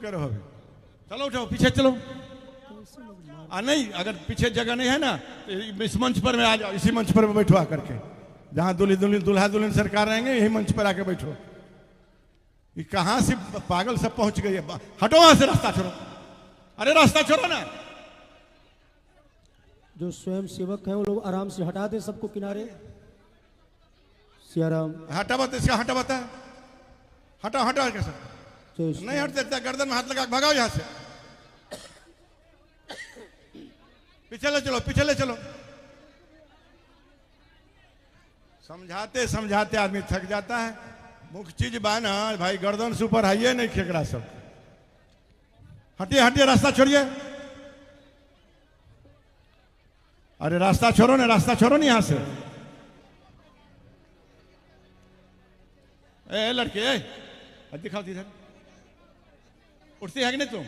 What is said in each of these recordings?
रुके रहो अभी। चलो उठो, पीछे चलो। नहीं, अगर पीछे जगह नहीं है ना तो इस मंच पर में आ जाओ, इसी मंच पर बैठो आकर के, जहां दूल्हा दुल्हन सरकार रहेंगे यही मंच पर आके बैठो। ये कहां से पागल सब पहुंच गई है। हटो वहां से, रास्ता छोड़ो। अरे रास्ता छोड़ो ना। जो स्वयं सेवक है वो लोग आराम से हटा दे सबको किनारे। सियाराम। हटा बता, इसका हटा बता, हटा हटा कैसे जय नहीं हट देता, गर्दन में हाथ लगा भगाओ यहां से। पीछे ले चलो, पीछे ले चलो। समझाते समझाते आदमी थक जाता है। मुख्य चीज बाना भाई, गर्दन से ऊपर हाइए नहीं खेकड़ा सब। हटिए हटिए, रास्ता छोड़िए। अरे रास्ता छोड़ो ना, रास्ता छोड़ो ना यहां से। ए लड़के, दिखाओ इधर, उठती है कि नहीं तुम?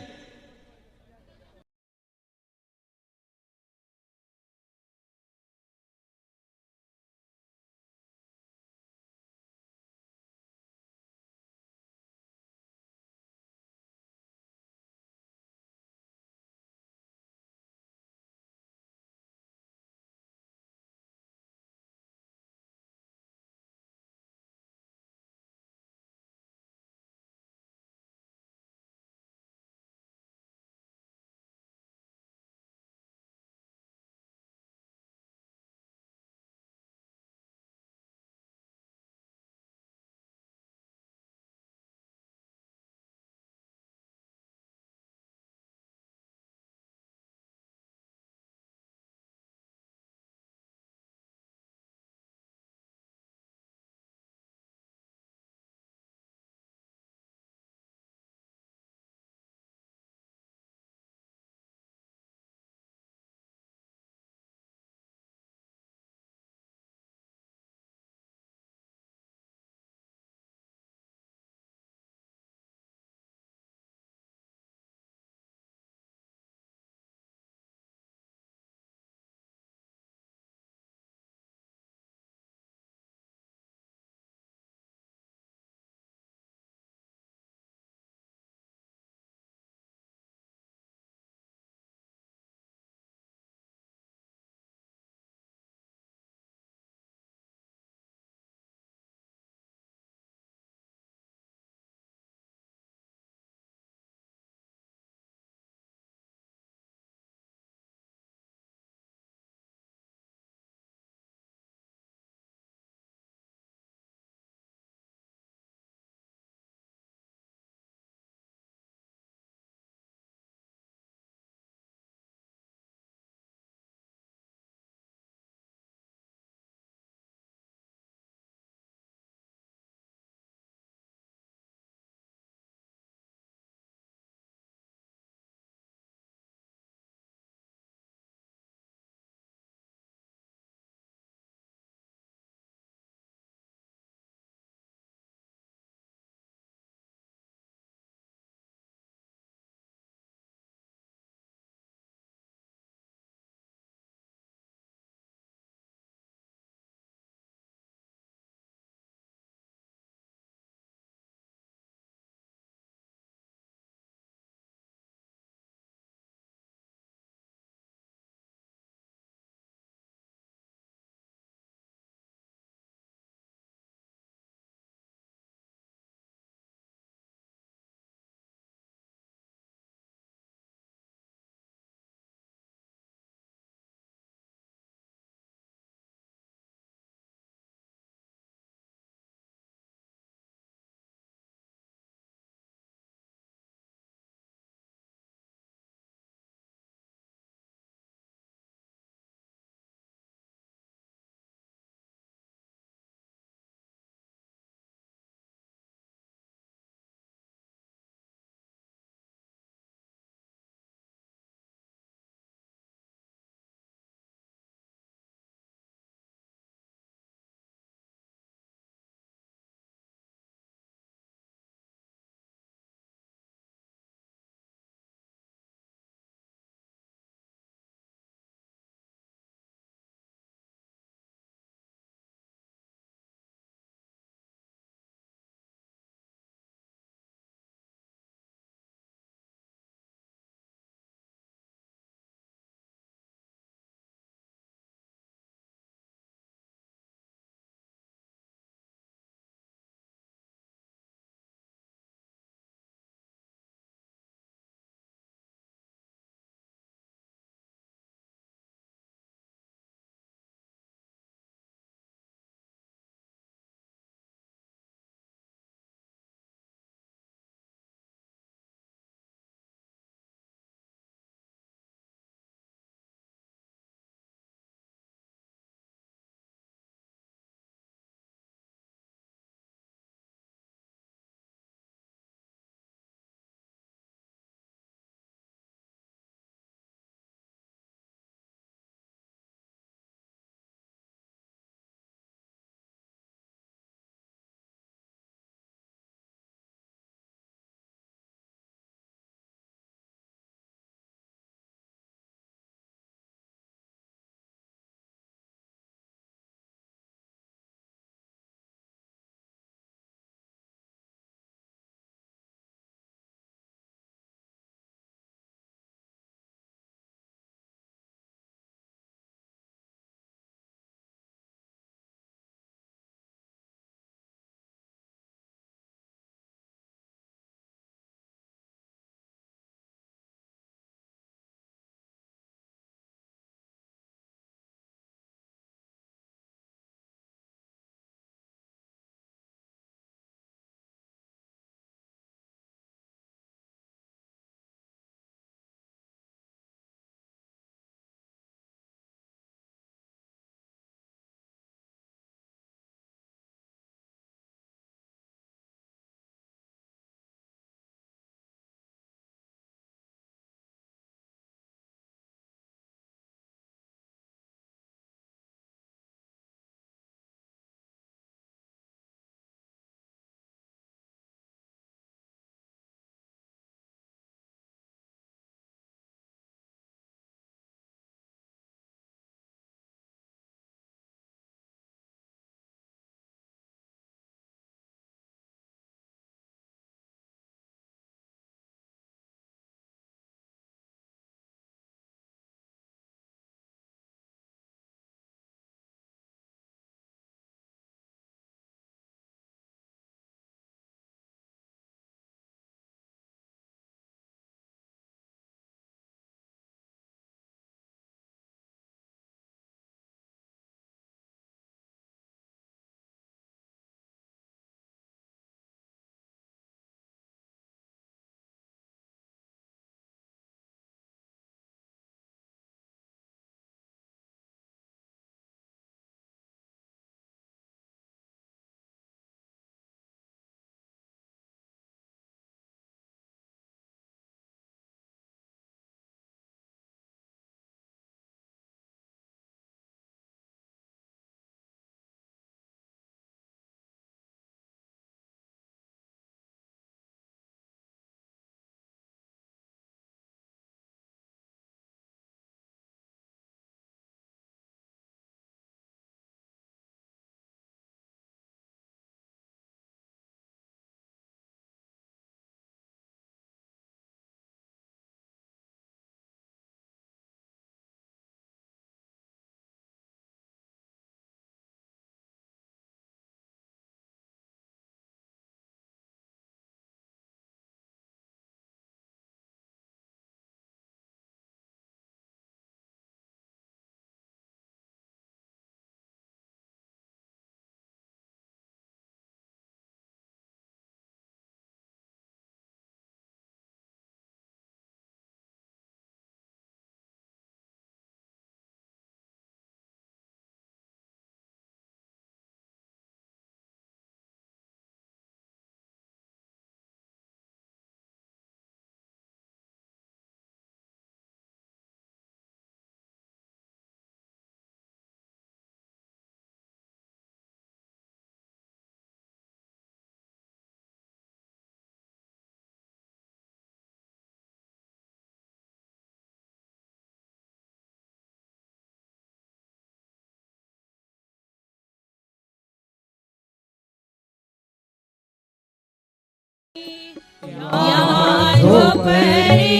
यहाँ झोपड़ी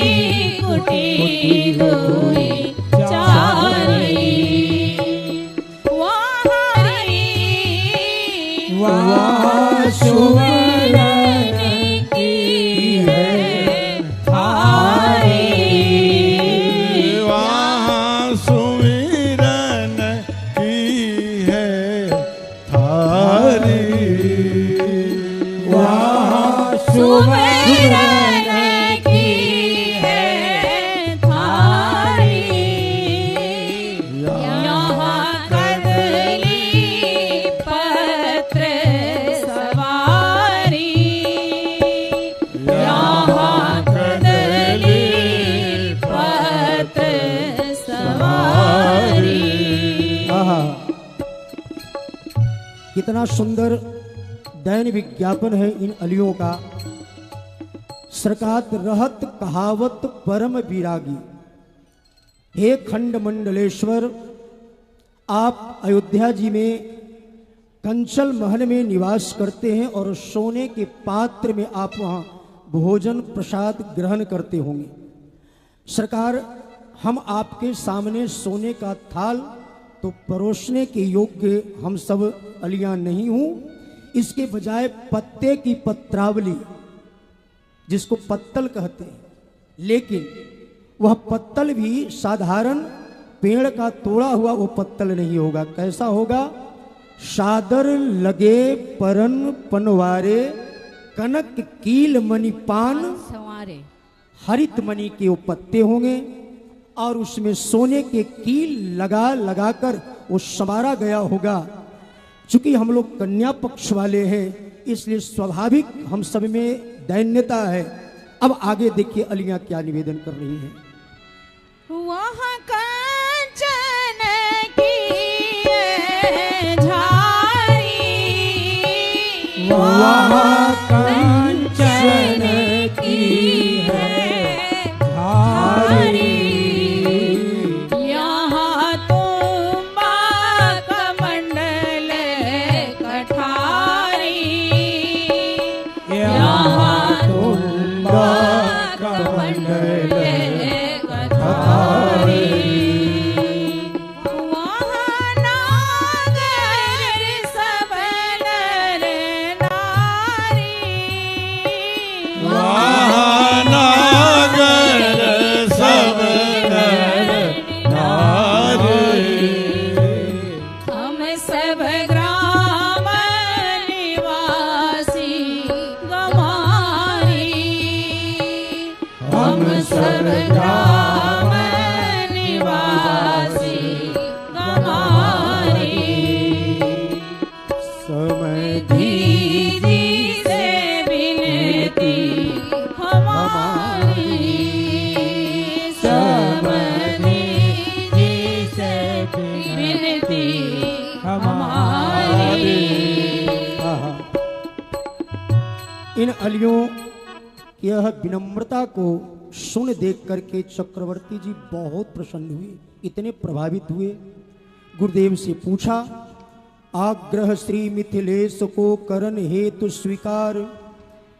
कुटीर हुई चारी, वहाँ सुमिरन की है थारी, वहाँ सुमिरन की है थारी, वहाँ सुमिरन की है थारी, यहाँ कदली पत्र सवारी, यहाँ कदली पत्र सवारी। आहा, कितना सुंदर दैन विज्ञापन है इन अलियों का। सरकात रहत कहावत परम विरागी, हे खंड मंडलेश्वर, आप अयोध्या जी में कंचल महल में निवास करते हैं और सोने के पात्र में आप वहाँ भोजन प्रसाद ग्रहण करते होंगे। सरकार, हम आपके सामने सोने का थाल तो परोसने के योग्य हम सब अलियां नहीं हूं, इसके बजाय पत्ते की पत्रावली, जिसको पत्तल कहते हैं, लेकिन वह पत्तल भी साधारण पेड़ का तोड़ा हुआ वो पत्तल नहीं होगा। कैसा होगा? सादर लगे परन पनवारे, कनक कील मणि पान सवारे, हरित मणि के वो पत्ते होंगे और उसमें सोने के कील लगा लगाकर वो संवारा गया होगा। चूंकि हम लोग कन्या पक्ष वाले हैं, इसलिए स्वाभाविक हम सब में दैन्यता है। अब आगे देखिए अलियां क्या निवेदन कर रही हैं। वहाँ कंचन की है झारी, वहाँ कंचन की है झारी, यहाँ तुम्बा कमंडल कठारी, यहाँ तुम्बा कमंडल कठारी, वहाँ नागर सब नर नारी, वहाँ नागर सब नर नारी, हम सब ग्राम निवासी गमारी, हम सब ग्राम निवासी गमारी, समय दीदी से विनती हमारी, दीदी से विनती हमारी। आहा। इन अलियों की यह विनम्रता को सुन देख करके चक्रवर्ती जी बहुत प्रसन्न हुए, इतने प्रभावित हुए। गुरुदेव से पूछा, आग्रह श्री मिथिलेश को करन हेतु स्वीकार,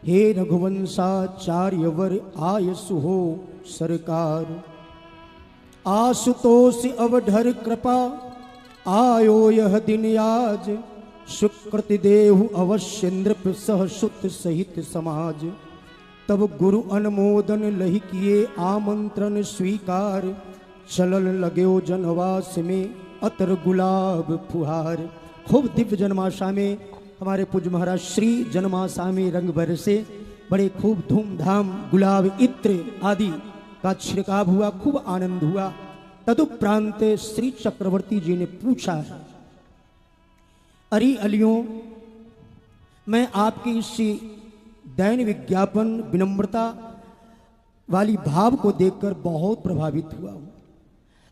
हे रघुवंशाचार्य वर आयसु हो सरकार, आशुतोष अवधर कृपा आयो यह दिन आज, सुकृति देहु अवश्य नृप सह सुत सहित समाज, तब गुरु अनुमोदन लहि किए आमंत्रण स्वीकार, चलल लगयो जनवास में अतर गुलाब फुहार। खूब दिव्य जन्माशा में हमारे पूज्य महाराज श्री जन्माशा में रंग बरसे, बड़े खूब धूमधाम गुलाब इत्र आदि का छिड़काव हुआ, खूब आनंद हुआ। तदुपरांत श्री चक्रवर्ती जी ने पूछा, अरे अलियों, मैं आपकी इस दैन विज्ञापन विनम्रता वाली भाव को देखकर बहुत प्रभावित हुआ हूं।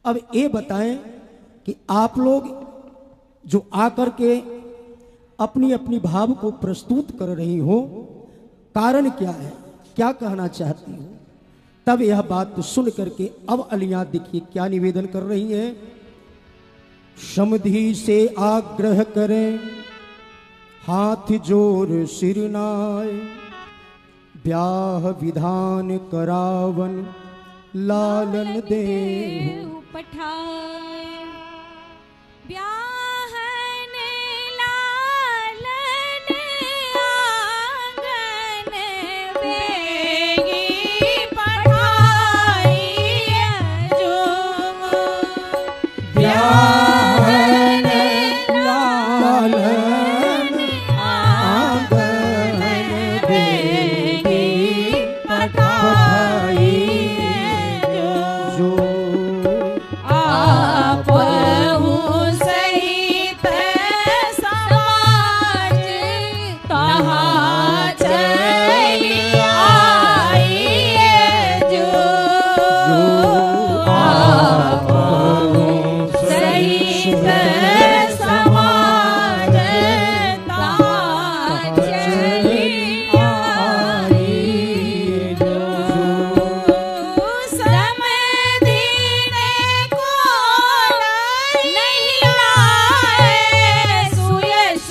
अब ये बताएं कि आप लोग जो आकर के अपनी अपनी भाव को प्रस्तुत कर रही हो, कारण क्या है, क्या कहना चाहती हो? तब यह बात सुन करके अब अलियां देखिए क्या निवेदन कर रही हैं। समधि से आग्रह करें, हाथ जोर सिर नाय, ब्याह विधान करावन लालन दे पठाए ब्याहन लालन आंगन बेगी पठाई जो ब्याहन लालन आंगन बेगी पठाई जो आपहु सहित समाज तहाँ चली आइए जो आपहु सहित समाज तहाँ चली आइए जो समधीन को नहीं लाए सुयश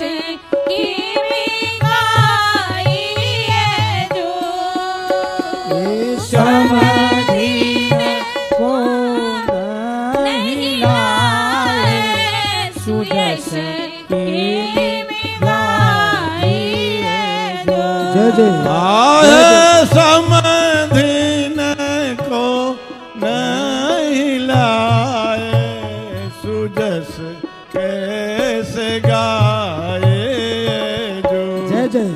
की मिगाई जो समधीन को नहीं लाए सुयश की मिगाई जो जय जय आए समधीन को नहीं लाए सुजस कैसे गाए जो जय जय।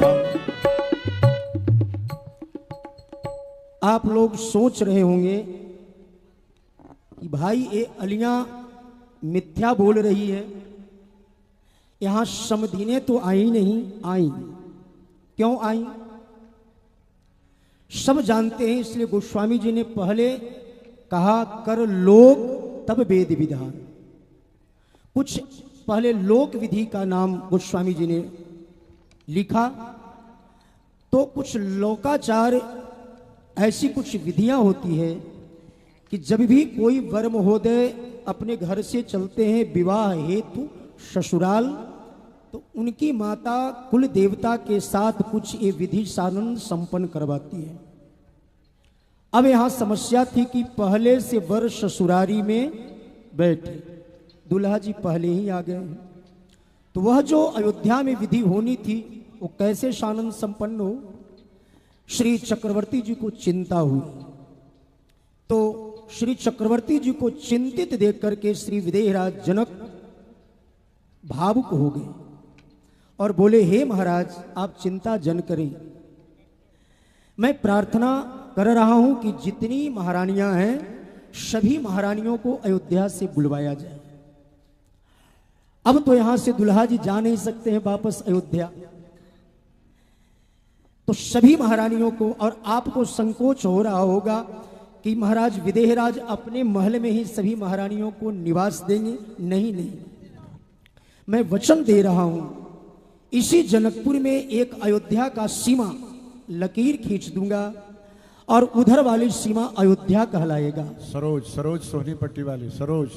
आप लोग सोच रहे होंगे कि भाई ये अलियां मिथ्या बोल रही है, यहां समधीने तो आई नहीं। आई क्यों आई? सब जानते हैं, इसलिए गोस्वामी जी ने पहले कहा कर लोक तब वेद विधान। कुछ पहले लोक विधि का नाम गोस्वामी जी ने लिखा, तो कुछ लोकाचार ऐसी कुछ विधियां होती है कि जब भी कोई वर महोदय अपने घर से चलते हैं विवाह हेतु ससुराल, तो उनकी माता कुल देवता के साथ कुछ ये विधि सानंद संपन्न करवाती है। अब यहां समस्या थी कि पहले से वर ससुरारी में बैठे, दूल्हा जी पहले ही आ गए हैं, तो वह जो अयोध्या में विधि होनी थी वो कैसे सानंद संपन्न हो? श्री चक्रवर्ती जी को चिंता हुई, तो श्री चक्रवर्ती जी को चिंतित देख करके श्री विदेहराज जनक भावुक हो गए और बोले, हे महाराज आप चिंता जन करें, मैं प्रार्थना कर रहा हूं कि जितनी महारानियां हैं सभी महारानियों को अयोध्या से बुलवाया जाए। अब तो यहां से दुल्हा जी जा नहीं सकते हैं वापस अयोध्या, तो सभी महारानियों को, और आपको संकोच हो रहा होगा कि महाराज विदेहराज अपने महल में ही सभी महारानियों को निवास देंगे। नहीं नहीं, मैं वचन दे रहा हूं, इसी जनकपुर में एक अयोध्या का सीमा लकीर खींच दूंगा और उधर वाली सीमा अयोध्या कहलाएगा। सरोज, सरोज सोहनी पट्टी वाली सरोज।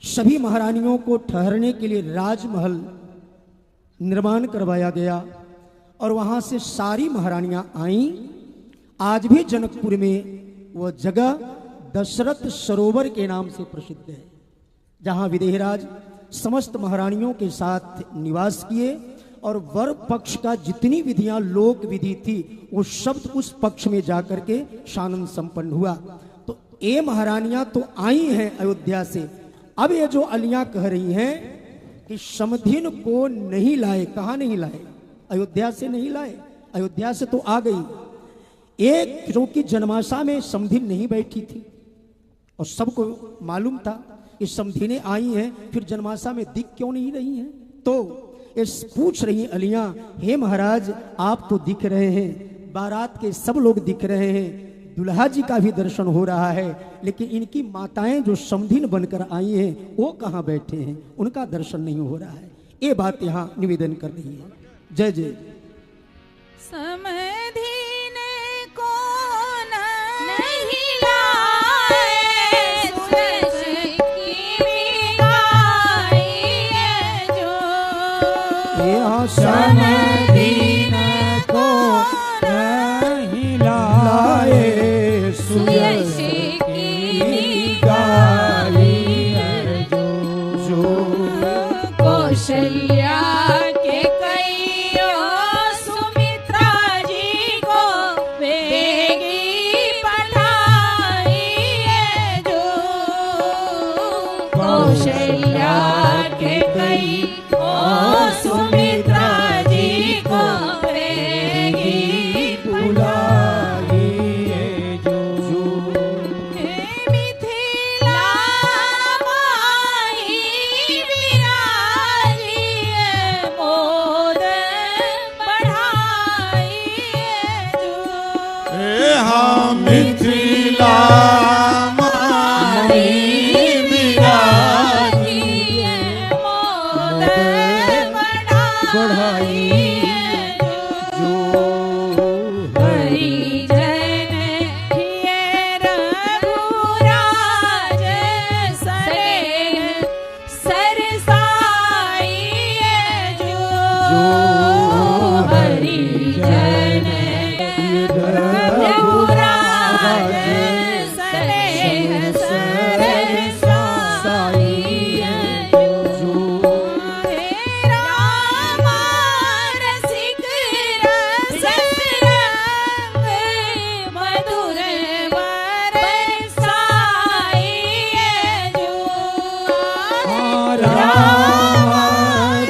सभी महारानियों को ठहरने के लिए राजमहल निर्माण करवाया गया और वहां से सारी महारानियां आईं। आज भी जनकपुर में वह जगह दशरथ सरोवर के नाम से प्रसिद्ध है, जहां विदेहराज समस्त महारानियों के साथ निवास किए और वर पक्ष का जितनी विधियां लोक विधि थी वो शब्द उस पक्ष में जाकर के सानंद संपन्न हुआ। तो ये महारानियां तो आई हैं अयोध्या से। अब ये जो अलियां कह रही हैं कि समधीन को नहीं लाए, कहां नहीं लाए? अयोध्या से नहीं लाए, अयोध्या से तो आ गई। एक क्योंकि जन्माशा में समधीन नहीं बैठी थी और सबको मालूम था कि समधीने आई हैं, फिर जन्माशा में दिख क्यों नहीं रही हैं? तो इस पूछ रही अलियां, हे महाराज आप तो दिख रहे हैं, बारात के सब लोग दिख रहे हैं, दुल्हा जी का भी दर्शन हो रहा है, लेकिन इनकी माताएं जो समधीन बनकर आई हैं वो कहां बैठे हैं, उनका दर्शन नहीं हो रहा है। ये बात यहां निवेदन कर रही है। जय जय। समधीन को नहीं लाए सुयश की मिगाई जो यहाँ समधीन को सुयश की गाई है जो कौशल्या के कईयों सुमित्रा जी को वेगी पढ़ाई है जो कौशल्या के कईयों सुमित्रा जी को वेगी बुलाई है जो मिथिला माई विराजी है मोद बढ़ाई है जो हाँ मिथिला माई विराजी है मोद बढ़ाई है जो हरिजन हिय रघुराज सरेह सरसाई है जो हरिजन रघुराज सरेह सरसाई है जो रामा रसिक रस रंग मधुर बरसाई है जो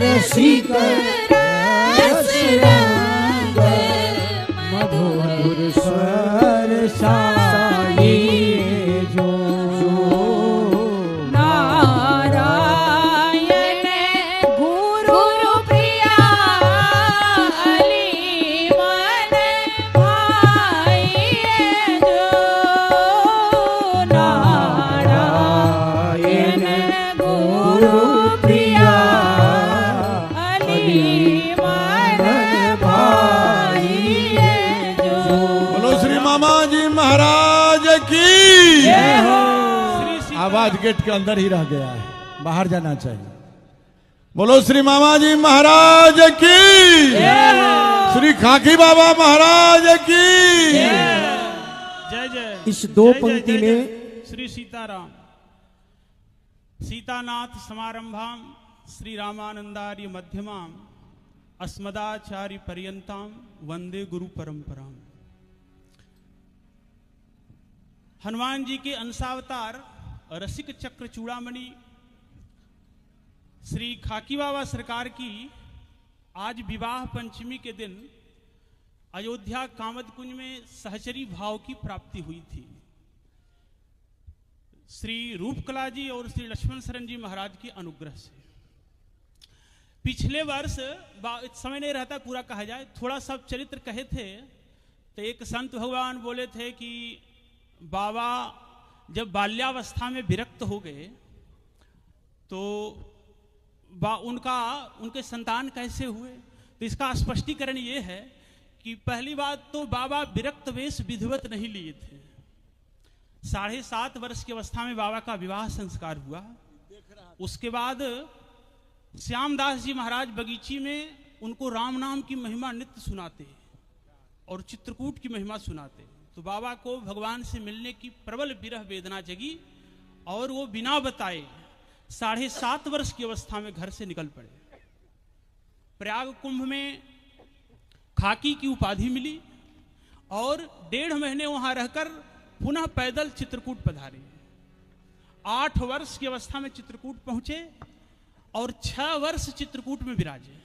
रसिक रस रंग मधुर स्वर साई जो नारायण गुरु प्रिया अली मन भाई है जो नारायण गुरु प्रिया अली मन भाई है जो बोलो श्री मामा जी महाराज की आवाज गेट के अंदर ही रह गया है, बाहर जाना चाहिए। बोलो श्री मामा जी महाराज की, श्री खाकी बाबा महाराज की। जय जय इस दो जय, पंक्ति जय, जय, में श्री सीताराम सीतानाथ समारंभाम श्री रामानंदार्य मध्यमाम अस्मदाचार्य पर्यंताम वंदे गुरु परंपराम। हनुमान जी के अंशावतार रसिक चक्र चूड़ामणि श्री खाकी बाबा सरकार की आज विवाह पंचमी के दिन अयोध्या कामद कुंज में सहचरी भाव की प्राप्ति हुई थी। श्री रूपकला जी और श्री लक्ष्मण शरण जी महाराज के अनुग्रह से पिछले वर्ष समय नहीं रहता पूरा कहा जाए, थोड़ा सा चरित्र कहे थे तो एक संत भगवान बोले थे कि बाबा जब बाल्यावस्था में विरक्त हो गए तो उनके संतान कैसे हुए, तो इसका स्पष्टीकरण ये है कि पहली बात तो बाबा विरक्त वेश विधिवत नहीं लिए थे। 7.5 वर्ष की अवस्था में बाबा का विवाह संस्कार हुआ। उसके बाद श्यामदास जी महाराज बगीची में उनको राम नाम की महिमा नित्य सुनाते और चित्रकूट की महिमा सुनाते, तो बाबा को भगवान से मिलने की प्रबल विरह वेदना जगी और वो बिना बताए 7.5 वर्ष की अवस्था में घर से निकल पड़े। प्रयाग कुंभ में खाकी की उपाधि मिली और 1.5 महीने वहां रहकर पुनः पैदल चित्रकूट पधारे। 8 वर्ष की अवस्था में चित्रकूट पहुंचे और 6 वर्ष चित्रकूट में विराजे।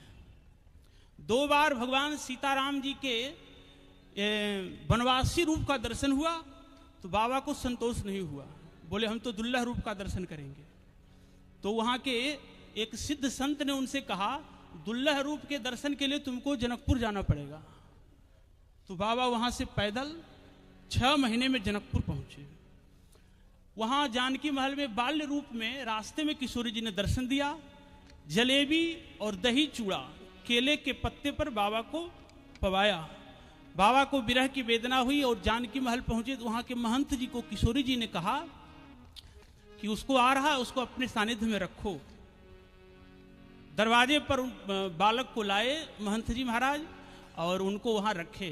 2 बार भगवान सीताराम जी के वनवासी रूप का दर्शन हुआ तो बाबा को संतोष नहीं हुआ, बोले हम तो दुल्लह रूप का दर्शन करेंगे। तो वहां के एक सिद्ध संत ने उनसे कहा दुल्लह रूप के दर्शन के लिए तुमको जनकपुर जाना पड़ेगा। तो बाबा वहां से पैदल 6 महीने में जनकपुर पहुंचे। वहां जानकी महल में बाल्य रूप में रास्ते में किशोरी जी ने दर्शन दिया। जलेबी और दही चूड़ा केले के पत्ते पर बाबा को पवाया। बाबा को विरह की वेदना हुई और जानकी महल पहुंचे तो वहां के महंत जी को किशोरी जी ने कहा कि उसको आ रहा है, उसको अपने सानिध्य में रखो। दरवाजे पर बालक को लाए महंत जी महाराज और उनको वहां रखे।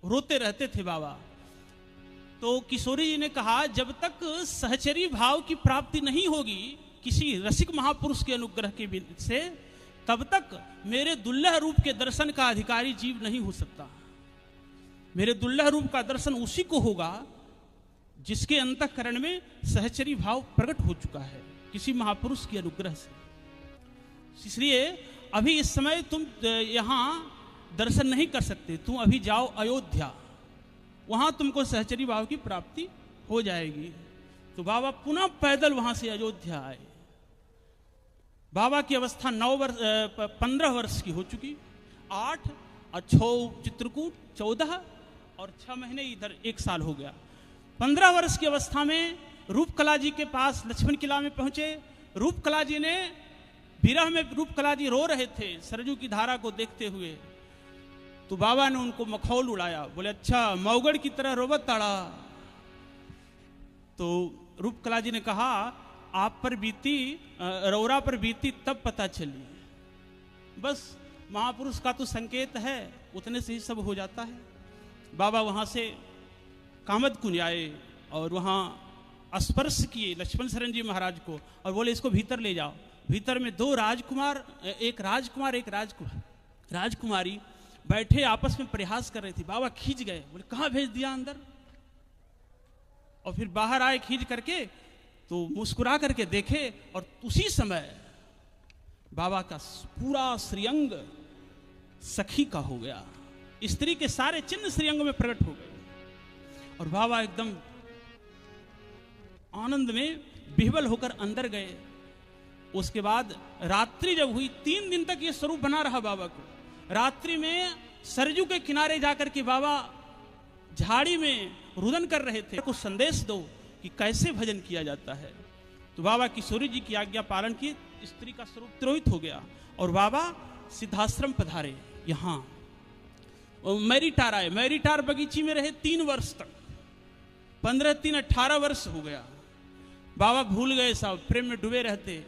रोते रहते थे बाबा। तो किशोरी जी ने कहा, जब तक सहचरी भाव की प्राप्ति नहीं होगी किसी रसिक महापुरुष के अनुग्रह के से, तब तक मेरे दुर्लभ रूप के दर्शन का अधिकारी जीव नहीं हो सकता। मेरे दुर्लभ रूप का दर्शन उसी को होगा जिसके अंतःकरण में सहचरी भाव प्रकट हो चुका है किसी महापुरुष के अनुग्रह से। इसलिए अभी इस समय तुम यहाँ दर्शन नहीं कर सकते, तुम अभी जाओ अयोध्या, वहां तुमको सहचरी भाव की प्राप्ति हो जाएगी। तो बाबा पुनः पैदल वहां से अयोध्या आए। बाबा की अवस्था 15 वर्ष की हो चुकी, 8 और 6 चित्रकूट, 14 और 6 महीने इधर 1 साल हो गया। 15 वर्ष की अवस्था में रूपकला जी के पास लक्ष्मण किला में पहुंचे। रूपकला जी ने विरह में, रूपकला जी रो रहे थे सरजू की धारा को देखते हुए। तो बाबा ने उनको मखौल उड़ाया, बोले अच्छा मौगड़ की तरह रोबत ताड़ा। तो रूपकला जी ने कहा, आप पर बीती, रौरा पर बीती तब पता चली। बस महापुरुष का तो संकेत है, उतने से ही सब हो जाता है। बाबा वहां से कामद कुंज आए और वहां स्पर्श किए लक्ष्मण शरण जी महाराज को और बोले इसको भीतर ले जाओ। भीतर में 2 राजकुमार, एक राजकुमारी बैठे आपस में प्रयास कर रही थी। बाबा खींच गए, बोले कहां भेज दिया अंदर। और फिर बाहर आए खींच करके, तो मुस्कुरा करके देखे और उसी समय बाबा का पूरा श्रीअंग सखी का हो गया। स्त्री के सारे चिन्ह श्रीअंग में प्रकट हो गए और बाबा एकदम आनंद में विह्वल होकर अंदर गए। उसके बाद रात्रि जब हुई, 3 दिन तक ये स्वरूप बना रहा बाबा को। रात्रि में सरजू के किनारे जाकर के बाबा झाड़ी में रुदन कर रहे थे, कुछ संदेश दो कि कैसे भजन किया जाता है। तो बाबा किशोरी जी की आज्ञा पालन की, स्त्री का स्वरूप तिरोहित हो गया और बाबा सिद्धाश्रम पधारे। यहाँ मैरीटार आए, मैरीटार बगीची में रहे 3 वर्ष तक। 15-3 18 वर्ष हो गया। बाबा भूल गए, साहब प्रेम में डूबे रहते।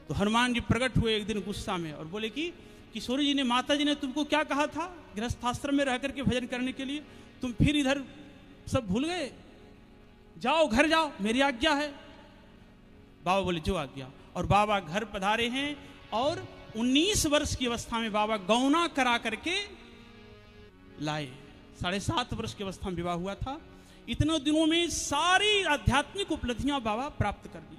तो हनुमान जी प्रकट हुए एक दिन गुस्सा में और बोले कि किशोरी जी ने, माता जी ने तुमको क्या कहा था गृहस्थाश्रम में रह करके भजन करने के लिए, तुम फिर इधर सब भूल गए, जाओ घर जाओ, मेरी आज्ञा है। बाबा बोले जो आज्ञा। और बाबा घर पधारे हैं और 19 वर्ष की अवस्था में बाबा गौना करा करके लाए। 7.5 वर्ष की अवस्था में विवाह हुआ था। इतने दिनों में सारी आध्यात्मिक उपलब्धियां बाबा प्राप्त कर दी।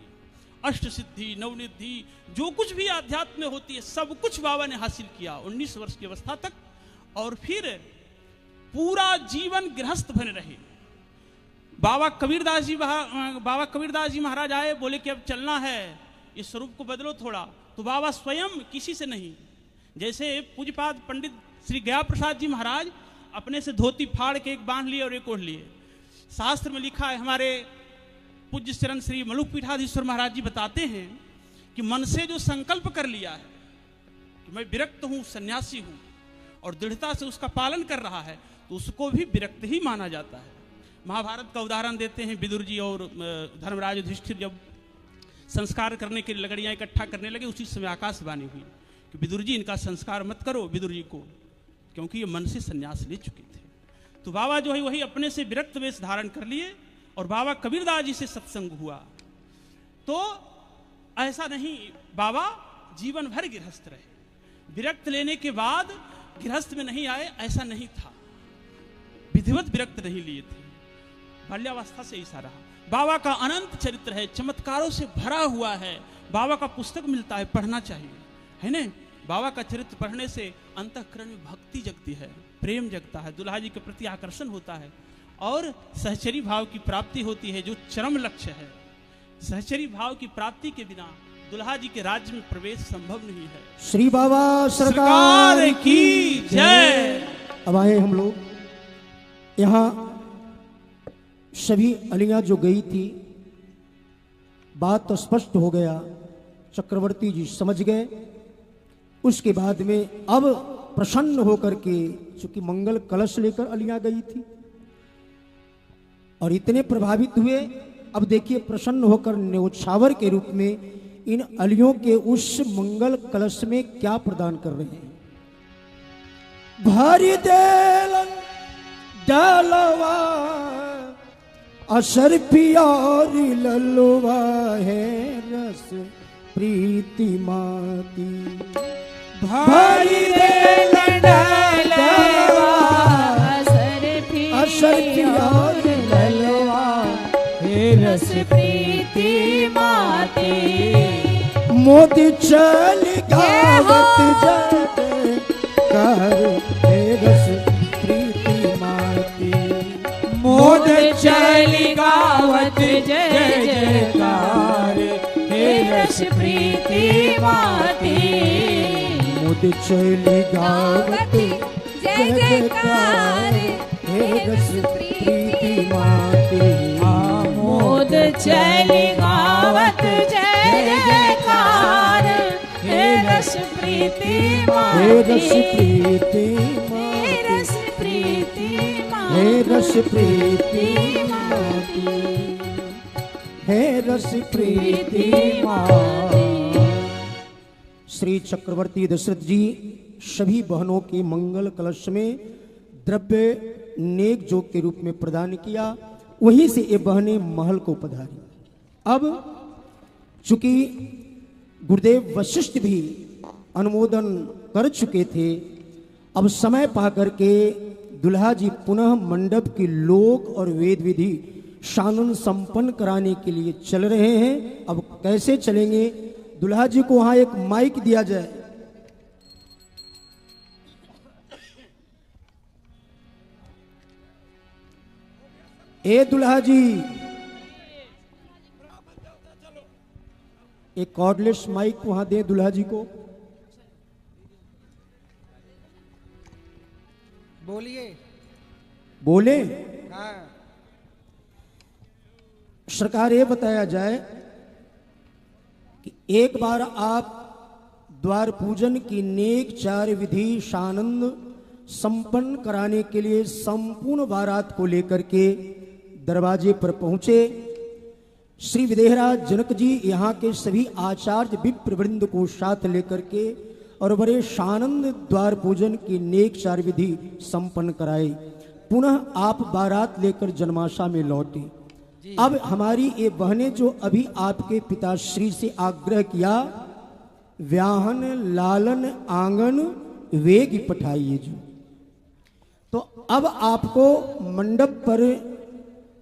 अष्ट सिद्धि, नवनिधि, जो कुछ भी आध्यात्म में होती है सब कुछ बाबा ने हासिल किया 19 वर्ष की अवस्था तक। और फिर पूरा जीवन गृहस्थ बने रहे। बाबा कबीरदास जी महाराज आए, बोले कि अब चलना है, इस स्वरूप को बदलो थोड़ा। तो बाबा स्वयं किसी से नहीं, जैसे पूज्यपाद पंडित श्री गया प्रसाद जी महाराज अपने से धोती फाड़ के एक बांध लिए और एक ओढ़ लिए। शास्त्र में लिखा है, हमारे पूज्य चरण श्री मलुक पीठाधीश्वर महाराज जी बताते हैं कि मन से जो संकल्प कर लिया है कि मैं विरक्त हूं, सन्यासी हूं, और दृढ़ता से उसका पालन कर रहा है, तो उसको भी विरक्त ही माना जाता है। महाभारत का उदाहरण देते हैं विदुर जी और धर्मराज युधिष्ठिर जब संस्कार करने के लिए लकड़ियां इकट्ठा करने लगे, उसी समय आकाशवाणी हुई कि विदुर जी इनका संस्कार मत करो, विदुर जी को, क्योंकि ये मन से संन्यास ले चुके थे। तो बाबा जो है वही अपने से विरक्त वेश धारण कर लिए और बाबा कबीरदास जी से सत्संग हुआ। तो ऐसा नहीं, बाबा जीवन भर गृहस्थ रहे। विरक्त लेने के बाद गृहस्थ में नहीं आए, ऐसा नहीं था। विधिवत विरक्त नहीं लिए थे, बाल्यावस्था से ऐसा रहा। बाबा का अनंत चरित्र है, चमत्कारों से भरा हुआ है। बाबा का पुस्तक मिलता है, पढ़ना चाहिए, है ना। बाबा का चरित्र पढ़ने से अंतःकरण में भक्ति जगती है, प्रेम जगता है, दुल्हा जी के प्रति आकर्षण होता है और सहचरी भाव की प्राप्ति होती है, जो चरम लक्ष्य है। सहचरी भाव की प्राप्ति के बिना दुल्हा जी के राज्य में प्रवेश संभव नहीं है। श्री बाबा सरकार की जय। अब आए हम लोग यहाँ, सभी अलियां जो गई थी, बात तो स्पष्ट हो गया, चक्रवर्ती जी समझ गए। उसके बाद में अब प्रसन्न होकर के, चूंकि मंगल कलश लेकर अलियां गई थी और इतने प्रभावित हुए, अब देखिए प्रसन्न होकर न्योछावर के रूप में इन अलियों के उस मंगल कलश में क्या प्रदान कर रहे हैं। भारी देलन डालवा असर प्यार ललवा है रस प्रीति माती भारी रे लडलवा असर प्यार ललवा हे रस प्रीति माते मोदी चल गावत जय कर हे रस प्रीति माती मोद चली गावत जय जयकार हे रस प्रीति माते मोदी चल गावत जय जयकार हे रस प्रीति माती मोद चली गावत जय जयकार हे रस प्रीति हे रस माते प्रीति हे रस प्रीति हे रस माते प्रीति माती हे रस प्रीति माती। श्री चक्रवर्ती दशरथ जी सभी बहनों के मंगल कलश में द्रव्य नेक जोग के रूप में प्रदान किया। वहीं से ये बहनें महल को पधारी। अब चूंकि गुरुदेव वशिष्ठ भी अनुमोदन कर चुके थे, अब समय पा करके दुल्हा जी पुनः मंडप की लोक और वेद विधि शानन संपन्न कराने के लिए चल रहे हैं। अब कैसे चलेंगे? दुल्हा जी को वहां एक माइक दिया जाए। ए दुल्हा जी, एक कॉर्डलेस माइक वहां दे दुल्हा जी को। बोलिए। बोले हाँ। सरकार ये बताया जाए कि एक बार आप द्वार पूजन की नेक चार विधि सानंद संपन्न कराने के लिए संपूर्ण बारात को लेकर के दरवाजे पर पहुंचे। श्री विदेहराज जनक जी यहाँ के सभी आचार्य विप्रवृंद को साथ लेकर के और बड़े सानंद द्वार पूजन की नेक चार विधि संपन्न कराए। पुनः आप बारात लेकर जन्माशा में लौटे। अब हमारी ये बहनें जो अभी आपके पिताश्री से आग्रह किया, व्याहन लालन आंगन वेग पठाइए जो, तो अब आपको मंडप पर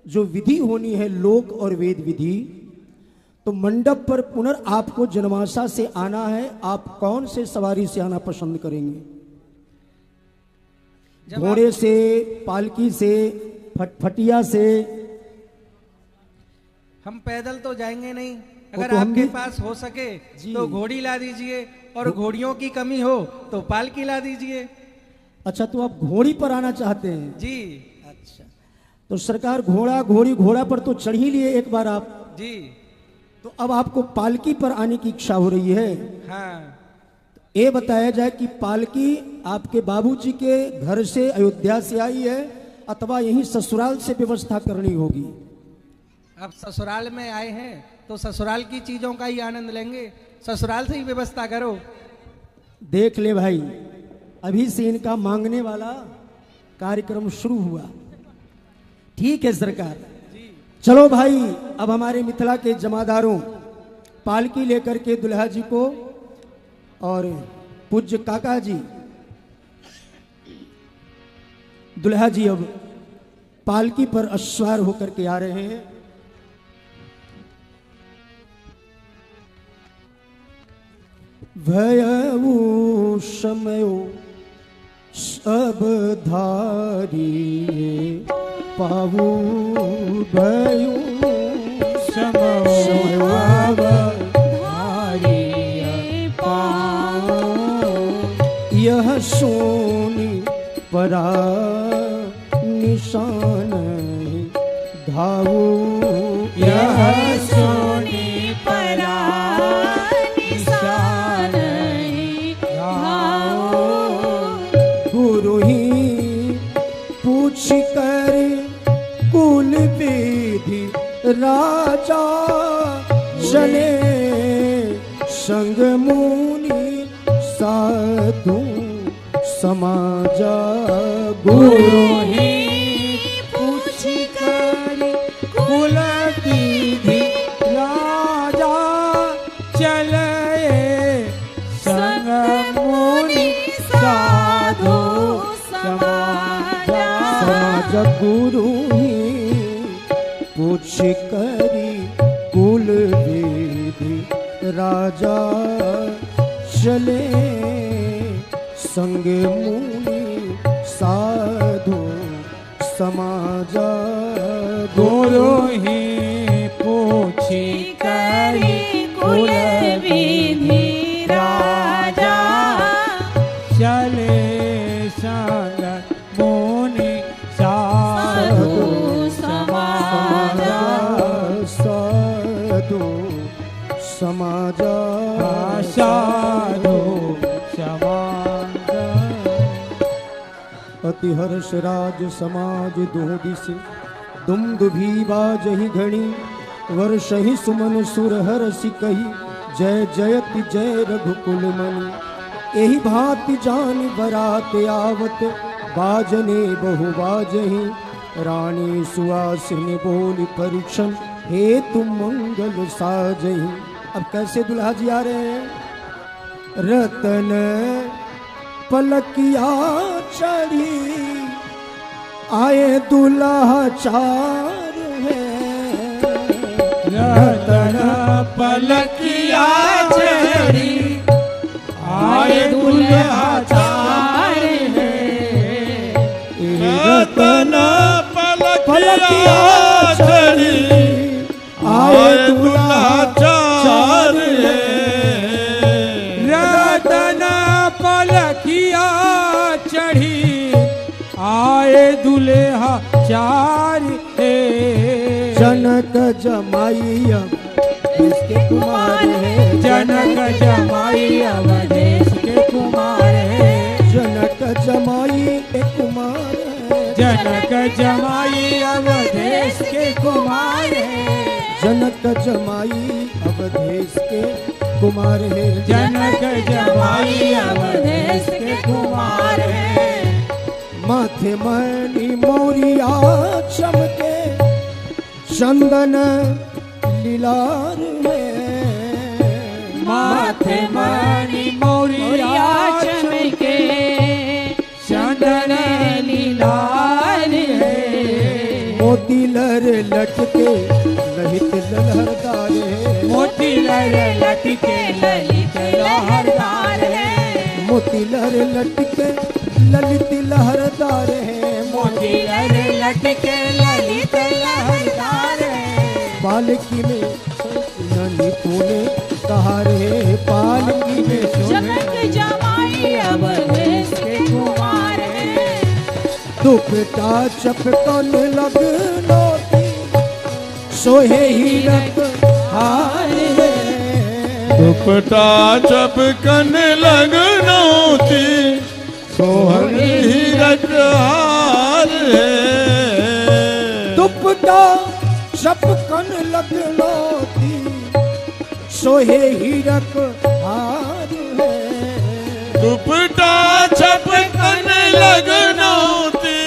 जो विधि होनी है लोक और वेद विधि, तो मंडप पर पुनः आपको जन्माशा से आना है। आप कौन से सवारी से आना पसंद करेंगे? घोड़े से, पालकी से, फटिया से? हम पैदल तो जाएंगे नहीं। वो अगर तो हम आपके भी- पास हो सके जी। तो घोड़ी ला दीजिए, और घोड़ियों की कमी हो तो पालकी ला दीजिए। अच्छा, तो आप घोड़ी पर आना चाहते हैं? जी अच्छा, तो सरकार घोड़ा घोड़ी घोड़ा पर तो चढ़ ही लिए एक बार आप, जी। तो अब आपको पालकी पर आने की इच्छा हो रही है। हाँ। ये बताया जाए कि पालकी आपके बाबूजी के घर से अयोध्या से आई है अथवा यहीं ससुराल से व्यवस्था करनी होगी? अब ससुराल में आए हैं तो ससुराल की चीजों का ही आनंद लेंगे। ससुराल से ही व्यवस्था करो। देख ले भाई, अभी से इनका मांगने वाला कार्यक्रम शुरू हुआ। ठीक है सरकार, चलो भाई। अब हमारे मिथिला के जमादारों पालकी लेकर के दुल्हा जी को और पूज्य काका जी, दुल्हा जी अब पालकी पर अस्वार होकर के आ रहे हैं। भयऊ समयो सब धारिये पावू भयू समयो धारिये पाओ यह सोनी परा निशान धावू यह सोनी परा निशान धाओ गुरु ही पूछ कर कुल विधि राजा चले संग मुनि साधु समाजा गुरु ही पूछ कर सगुरु ही पूछ करी कुल विधि राजा चले संग मुनि साधु समाजा गुरु ही पूछी करी कुल विधि राजा चले संग मुनि साधु समाजा साधु समाजा साधु समाजा अति हर्ष राज समाज दोदिस दुमदुभी बाजहि घणी वर्षहि सुमन सुर हरसि कही जय जयति जय रघुकुल मणि एहि भांति जान बरात आवत बाजने बहु बाजहि रानी सुहासिनी बोली परीक्षण हेतु मंगल साजहि। अब कैसे दुल्हा जी आ रहे हैं? रतन पलकिया चढ़ी आए दुल्हा चार है रतन पलकिया चढ़ी आए दुल्हा चार है रतन पलकिया चढ़ी आए दुल्हा चार है रतन पलकिया चढ़ी आए दुल्हा चार है जनक जमाई अब इसके कुमार है जनक जमाई अवधेश के कुमार है जनक जमाई के कुमार है जनक जमाई अवधेश के कुमार है जनक जमाई अवधेश के कुमार है जनक जमाई अवधेश के कुमार है माथे मणि मौरिया चमके चंदन लीलार में माथे मणि मौरिया चमके चंदन लीलार है मोती लर लटके लहित लहरदार है मोती लर लटके ललित लहरदार है मोती लर लटके ललित लहरदार है मोती लर लटके ललित लहरदार है पालकी में ननी तूने कहा रे पालकी में जनक जमाई अवधेश के कुमार है दुपटा चपकन लगनो सोहे हीरक हार है दुपटा चपकन लगनौती सोहर हीरक हार है दुपटा चपकन लगनौती सोहे हीरक हार है दुपटा चपकन लगनौती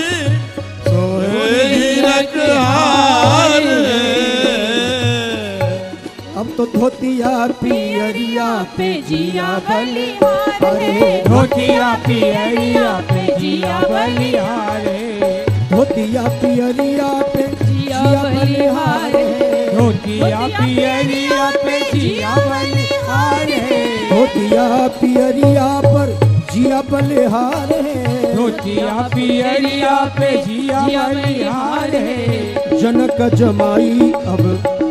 सोहे हीरक हार है अब तो धोतिया पियरिया पे जिया बलिहार है धोतिया पियरिया पे जिया बलिहार है धोतिया पियरिया पे जिया बलिहार है धोतिया पियरिया पे जिया बलिहार है धोतिया पियरिया पर जिया बलिहार है धोतिया पियरिया पे जिया बलिहार है जनक जमाई अब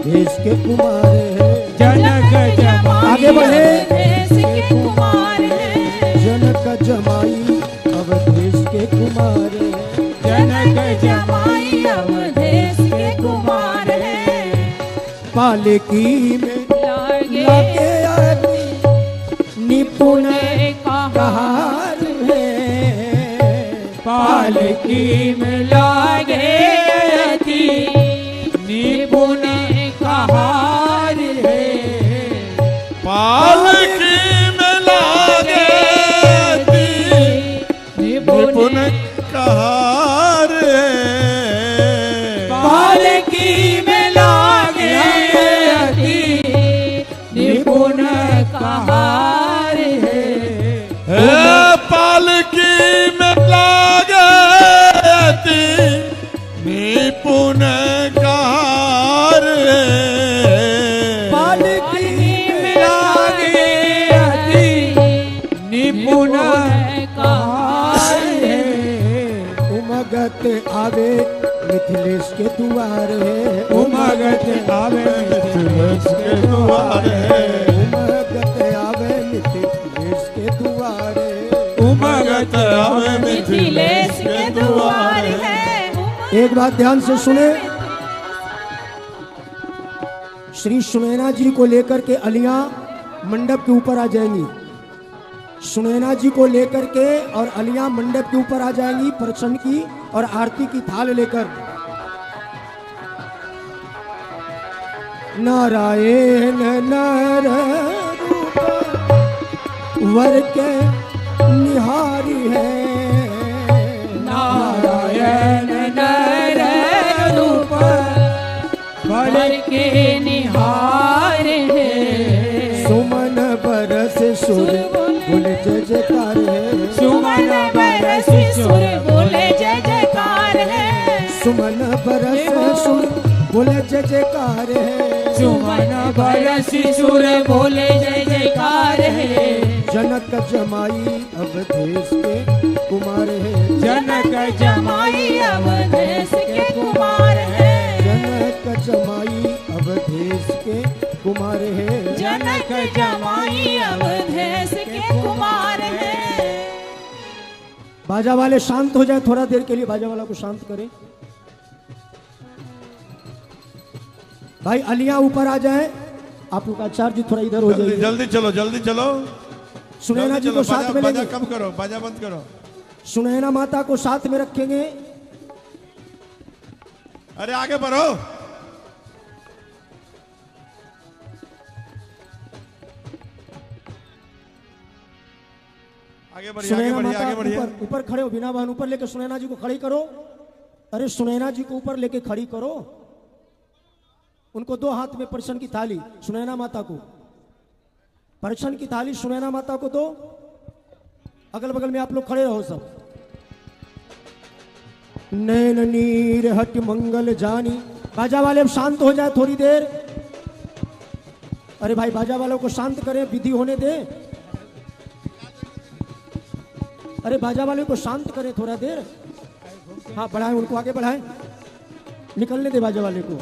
देश के कुमार है जनक जमाई आगे बढ़े। देश के कुमार है जनक जमाई अब देश के कुमार है जनक जमाई अवधेश के कुमार है पालकी में लागे लागे आती निपुण कहार है पालकी में लागे अति निपुण कहार है पालकी में लागे निपुण कहार है पालकी में लागे अति निपुण कहार है पालकी में लागे मिथिलेश के द्वारे उमगत आवे मिथिलेश के द्वारे उमगत आवे मिथिलेश के द्वारे उमगत आवे मिथिलेश के द्वारे। एक बात ध्यान से सुने, श्री सुनैना जी को लेकर के अलियां मंडप के ऊपर आ जाएंगी। सुनैना जी को लेकर के और अलियां मंडप के ऊपर आ जाएंगी प्रसन्न की और आरती की थाल लेकर। नारायण नर रूप वर के निहारी है, नारायण नर रूप वर के निहार है। सुमन बरस सुर बोल जय जयकार है, सुमन बरस सुर बोले जय जयकार है। सुमन बरस सुर बोले जय जयकार है। सुमन बरस सुर बोले जय जयकार है। जनक जमाई अवधेश के कुमार है, जनक जमाई अवधेश के कुमार है। जनक जमाई अवधेश के कुमार है। जनक जमाई अवधेश के कुमार है। बाजा वाले शांत हो जाए थोड़ा देर के लिए, बाजा वाला को शांत करें। भाई अलियां ऊपर आ जाए, आप लोग आचार्य जी थोड़ा इधर हो जल्दी जाइए। जल्दी चलो, जल्दी चलो, सुनैना जल्दी जी को चलो। साथ में बाजा लेंगे, कम करो, बाजा बंद करो। सुनैना माता को साथ में रखेंगे। अरे आगे बढ़ो। आगे बढ़िए, आगे सुनैना बढ़िए, माता आगे बढ़िए। ऊपर ऊपर खड़े हो, बिना बहन ऊपर लेके सुनैना जी को खड़ी करो। अरे सुनैना जी को ऊपर लेके खड़ी करो, उनको दो हाथ में प्रसन्न की थाली, सुनैना माता को प्रसन्न की थाली सुनैना माता को दो। अगल बगल में आप लोग खड़े रहो सब। नैन नीर हट मंगल जानी। बाजा वाले शांत हो जाए थोड़ी देर। अरे भाई बाजा वालों को शांत करें, विधि होने दे। अरे बाजा वाले को शांत करें थोड़ा देर। हाँ बढ़ाएं, उनको आगे बढ़ाएं, निकलने दे बाजा वाले को।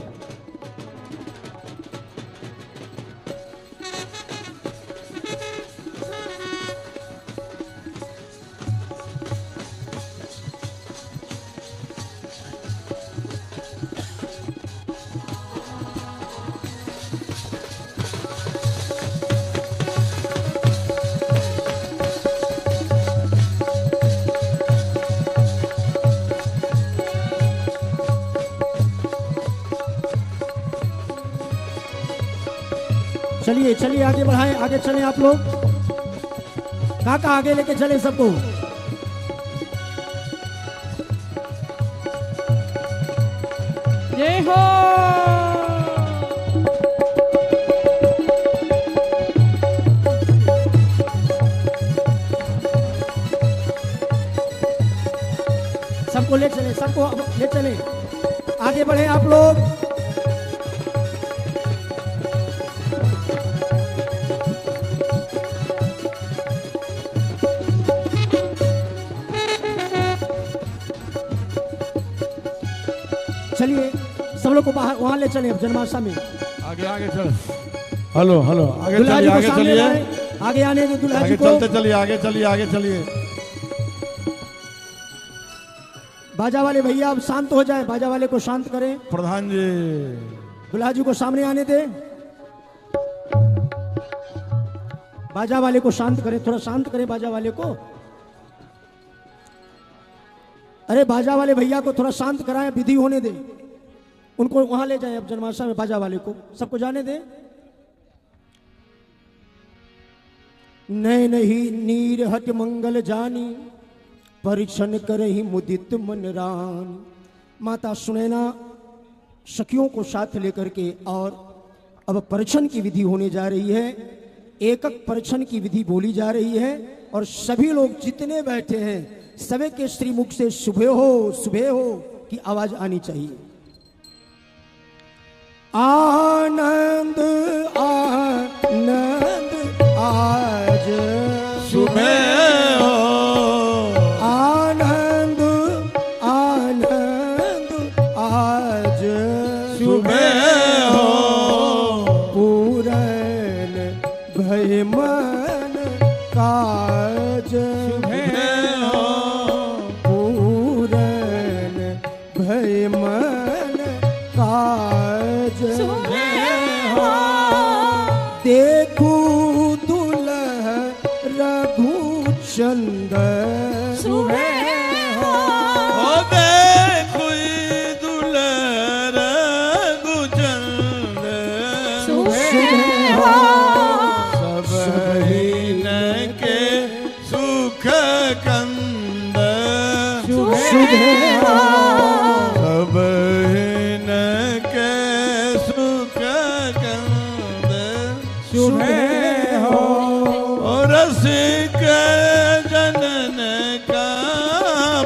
चलिए चलिए आगे बढ़ाएं, आगे चलें आप लोग। काका आगे लेके चले सबको। जय हो। सबको ले चले, सबको ले चले, आगे बढ़े आप लोग। चलिए सब लोग को बाहर वहां ले चले, जन्माशा में। आगे आगे चलो। हेलो हेलो, आगे दुल्हा जी चलिए, को आगे सामने चलिए, लाएं, आगे आने दो दुल्हा जी आगे को। चलते चलिए, आगे चलिए, आगे चलिए। बाजा वाले भैया अब शांत हो जाए, बाजा वाले को शांत करें। प्रधान जी, दुल्हा जी को सामने आने दे। बाजा वाले को शांत करें, थोड़ा शांत करें बाजा वाले को। अरे बाजा वाले भैया को थोड़ा शांत कराएं, विधि होने दे। उनको वहां ले जाएं अब जन्माशा में, बाजा वाले को सबको जाने दे। नैन ही नीर हट मंगल जानी, परिछन करहि मुदित मन रानी। माता सुनैना सखियों को साथ लेकर के और अब परिछन की विधि होने जा रही है। एकक परिछन की विधि बोली जा रही है और सभी लोग जितने बैठे हैं सभी के श्री मुख से सुबह हो की आवाज आनी चाहिए। आनंद आनंद आज सुबह हो, आनंद आनंद सुबह हो पूरन भय मन काज हो पूरन भय मन काज देखू दुलह रघुचंद ओ देखो दुलर गुचंद सब हीन के सुख कंद सब हीन के सुख कंद और रसिक जनन का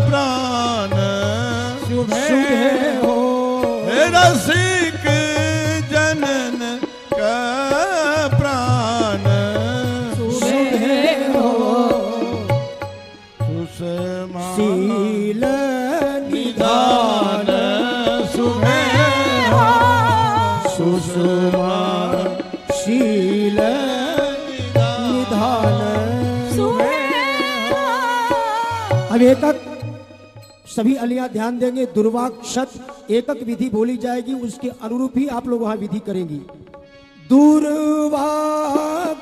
प्राण रसिक जनन का प्राण सुषमा शील निधान सुषमा सुषमा शील निधान। अब एकक सभी अलियां ध्यान देंगे। दुर्वाक्षत एकक विधि बोली जाएगी, उसके अनुरूप ही आप लोग वहां विधि करेंगी। दुर्वाक्षत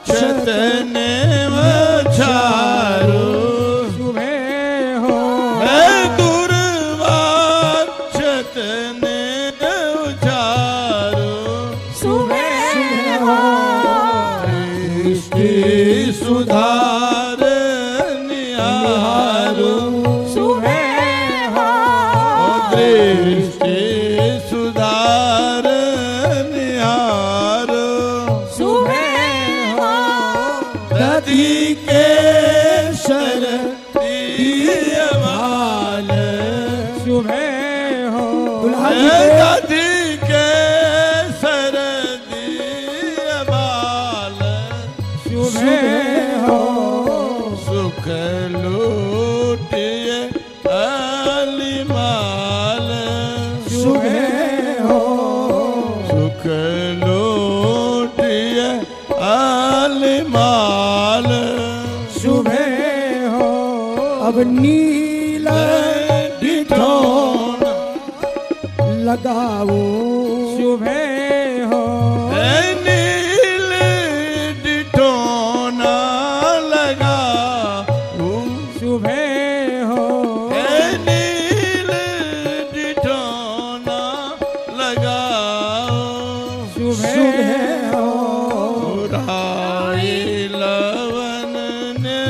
चतने चारो दुर्वाक्षत ने उचारो दृष्टि सुधार निहारो दृष्टि सुधार निहारो दधि के शर दियवाल दुल्हा जी के दधि के सर दियवाल सुख लूटिए अलिमाल सुख लूटिए अलिमाल अब नील डिठोन लगाओ नील डिठोना लगा नील डिठोना लगाओ राई लवन ने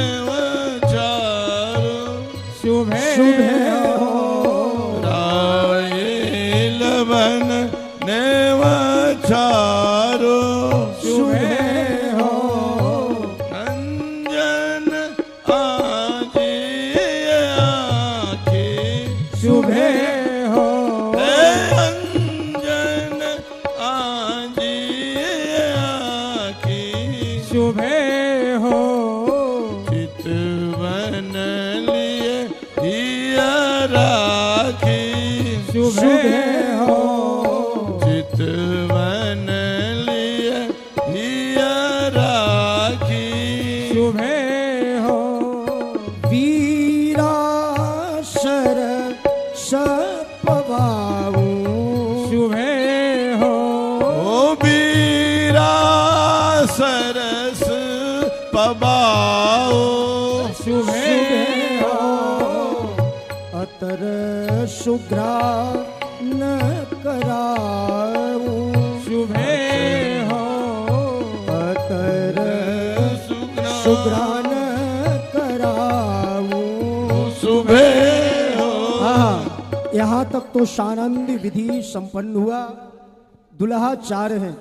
चारो राई लवन ने चारो अंजन आजी आखी अंजन आजी आखी चितवन लिए हिया राखी चितवन लिए हिया राखी वीराशर सपवाऊ ओ बीरा सरस पबाओ अतर शुभ्रा न कराऊ अतर शुभ्रा न कराऊ। सुबह हो यहाँ तक तो शानंद विधि संपन्न हुआ। दुल्हा 4 हैं,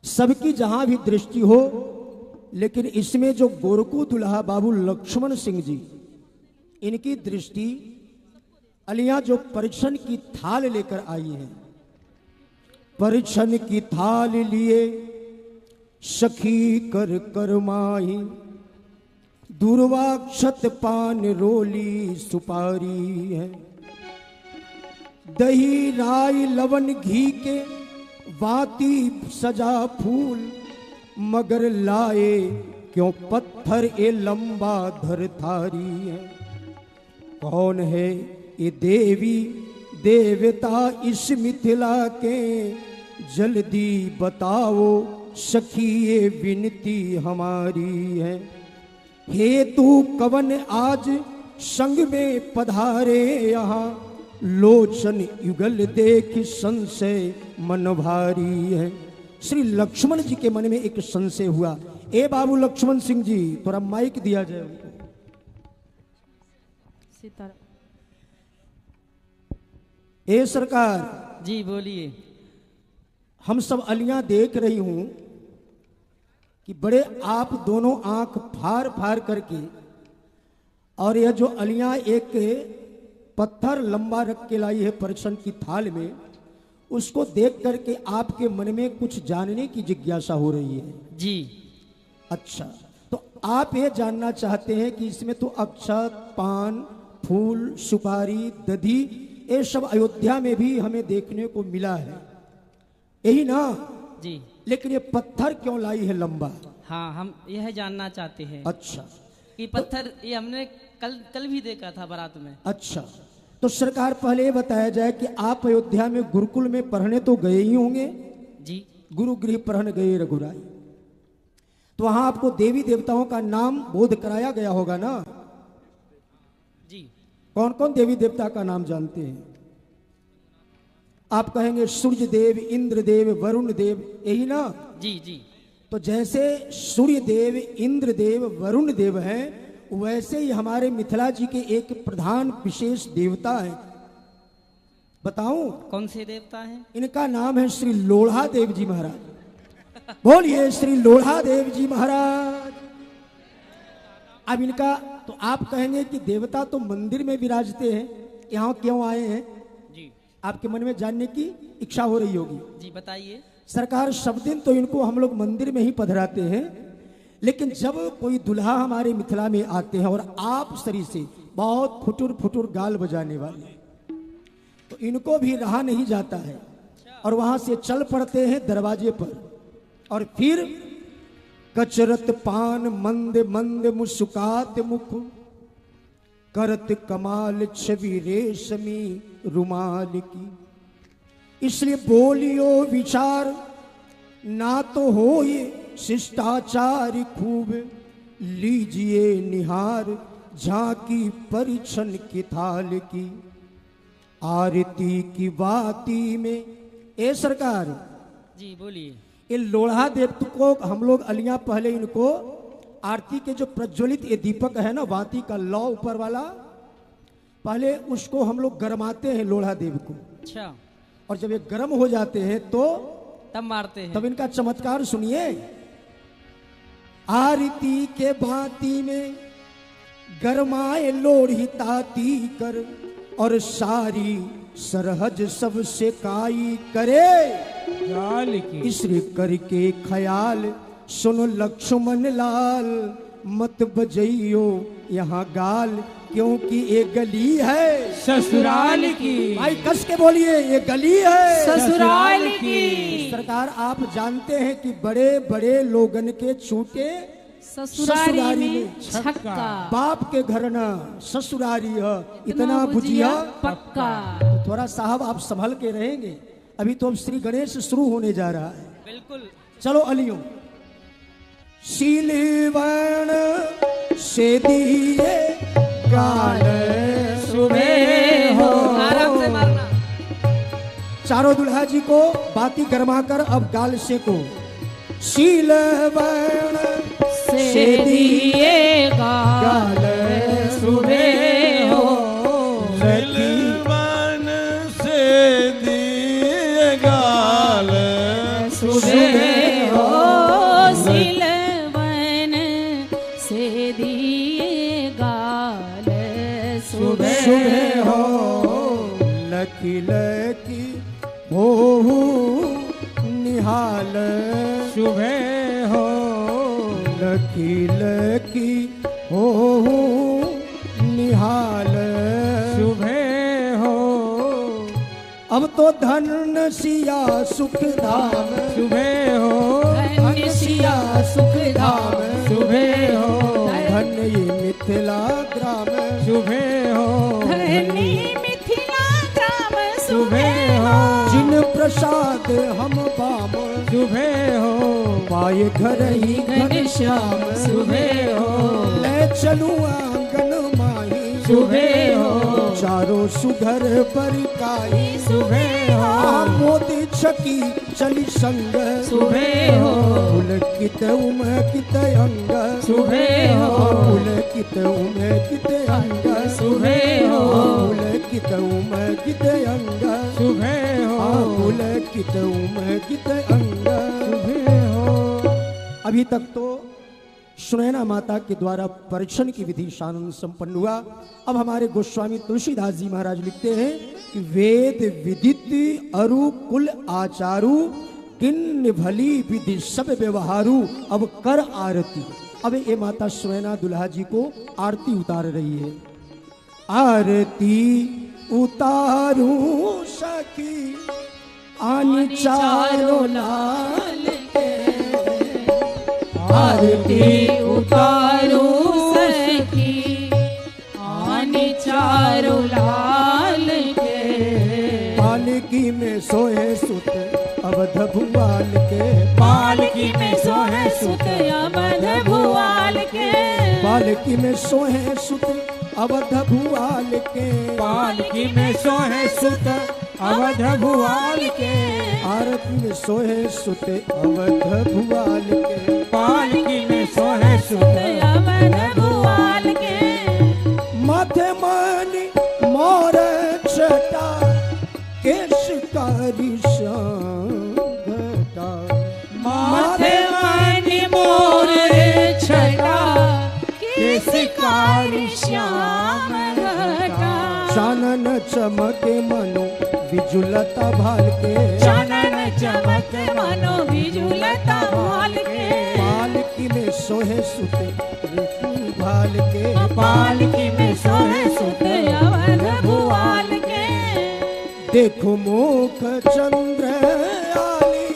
सबकी जहां भी दृष्टि हो, लेकिन इसमें जो गोरकू दुल्हा बाबू लक्ष्मण सिंह जी, इनकी दृष्टि अलियां जो परिछन की थाल लेकर आई हैं, परिछन की थाल लिए सखी कर कर माही, दुर्वाक्षत पान रोली सुपारी है। दही राई लवन घी के वाती सजा फूल, मगर लाए क्यों पत्थर ए लंबा धर थारी है। कौन है ये देवी देवता इस मिथिला के, जल्दी बताओ सखी ये विनती हमारी है। हे तू कवन आज संग में पधारे यहाँ, लोचन युगल देख संशय मन भारी है। श्री लक्ष्मण जी के मन में एक संशय हुआ। ए बाबू लक्ष्मण सिंह जी, थोड़ा माइक दिया जाए उनको। सीताराम ए सरकार जी बोलिए। हम सब अलियां देख रही हूं कि बड़े आप दोनों आंख फाड़ फाड़ करके, और यह जो अलियां एक पत्थर लंबा रख के लाई है परीक्षण की थाल में, उसको देख करके आपके मन में कुछ जानने की जिज्ञासा हो रही है। जी अच्छा, तो आप ये जानना चाहते हैं कि इसमें तो अक्षत, पान, फूल, सुपारी, दधी, ये सब अयोध्या में भी हमें देखने को मिला है, यही ना? जी। लेकिन ये पत्थर क्यों लाई है लंबा? हाँ, हम यह जानना चाहते हैं अच्छा, कि पत्थर ये हमने कल भी देखा था बारात में। अच्छा, तो सरकार पहले ये बताया जाए कि आप अयोध्या में गुरुकुल में पढ़ने तो गए ही होंगे। जी। गुरु गृह पढ़न गए रघुराई, तो वहां आपको देवी देवताओं का नाम बोध कराया गया होगा ना? जी। कौन कौन देवी देवता का नाम जानते हैं? आप कहेंगे सूर्य देव, इंद्र देव, वरुण देव, यही ना? जी जी। तो जैसे सूर्य देव, इंद्र देव, वरुण देव हैं, वैसे ही हमारे मिथिला जी के एक प्रधान विशेष देवता है। बताऊं कौन से देवता हैं? इनका नाम है श्री लोढ़ा देव जी महाराज। बोलिए श्री लोढ़ा देव जी महाराज। अब इनका तो आप कहेंगे कि देवता तो मंदिर में विराजते हैं, यहाँ क्यों आए हैं? जी। आपके मन में जानने की इच्छा हो रही होगी। जी बताइए। सरकार, सब दिन तो इनको हम लोग मंदिर में ही पधराते हैं, लेकिन जब कोई दुल्हा हमारे मिथिला में आते हैं और आप सरी से बहुत फुटुर फुटुर गाल बजाने वाले, तो इनको भी रहा नहीं जाता है और वहां से चल पड़ते हैं दरवाजे पर, और फिर कचरत पान मंद मंद मुस्कुरात मुख, करत कमाल छवि रेशमी रुमाल की। इसलिए बोलियो विचार ना तो हो ये शिष्टाचार खूब, लीजिए निहार झांकी परिछन की थाल की। आरती की बाती में ए सरकार जी बोलिए। ये लोढ़ा देव को हम लोग अलियां पहले इनको आरती के जो प्रज्वलित ये दीपक है ना, बाती का लौ ऊपर वाला, पहले उसको हम लोग गरमाते हैं लोढ़ा देव को। अच्छा। और जब ये गर्म हो जाते हैं तो तब मारते हैं। तब इनका चमत्कार सुनिए। आरती के बाती में गरमाए लोढ़ी ताती कर, और सारी सरहज सबसे काई करे गाल की। इसलिए करके ख्याल सुनो लक्ष्मण लाल, मत बजइयो यहाँ गाल, क्योंकि ये गली है ससुराल की। भाई कस के बोलिए, ये गली है ससुराल की। सरकार, आप जानते हैं कि बड़े बड़े लोगन के छूटे ससुरारी में छक्का, बाप के घर ना ससुरारी है, इतना बुझिया पक्का। तो थोड़ा साहब आप संभल के रहेंगे, अभी तो अब श्री गणेश शुरू होने जा रहा है। बिल्कुल। चलो अलियों, शीलवर्ण से दिए गाल सुबह हो। आराम से मारना। चारों दुल्हा जी को बाती गरमाकर अब गाल से को। शीलवर्ण से दिए गाल सुबह हो। सिलवन से दिए गाल सुबह हो, सिलवन से दिए गाल सुबह हो। लकी लकी हो निहाल सुबह हो। लकी लकी हो निहाल सुबह हो। अब तो धन सिया सुख धाम, शुभे हो धन सिया सुख धाम, शुभे हो धन ये मिथिला ग्राम, शुभे हो धनी मिथिला ग्राम शुभे हो जिन प्रसाद हम पाम, शुभे हो पाए घर ही घनश्याम, शुभे हो ले चलू आंगन माही, शुभे हो चारों सुघर पर काई, शुभे हो मोती छकी चली संग, शुभे हो पुलकित उमकित अंग, शुभे हो पुलकित उमकित अंग, शुभे हो पुलकित उमकित अंग, शुभे हो पुलकित उमकित अंग। शुभे हो। अभी तक तो सुनैना माता के द्वारा परीक्षण की विधि सानंद संपन्न हुआ। अब हमारे गोस्वामी तुलसीदास जी महाराज लिखते हैं कि वेद विदित अरु कुल आचारु किन्न भली विधि सब व्यवहारु अब कर आरती। अब ये माता सुनैना दुल्हा जी को आरती उतार रही है। आरती उतारू सखी आनी चारों लाल के, आरती उतारो सखी आने चारों लाल के, पालकी में सोए सुत अवध भुआल के, पालकी में सोहे सुत अवध भुआल के, पालकी में सोए सुत अवध भुआल के, पालकी में सोहे सुत अवध भुआल के, आरती में सोए सुत अवध भुआल के, पालकी में सोहे सुत अवध भुआल के, माथे मानी मोर छटा केश कारी घटा, माथे मानी मोर छटा केसकारी श्याम घटा, चानन चमके मनो विजुलता भाल के, चानन चमक मनो बिजुलता भाल के, पालकी में सोहे सुते ऋतु भाल के, पालकी में सोहे सुत अवध भुआल के, देखो मुख चंद्र आली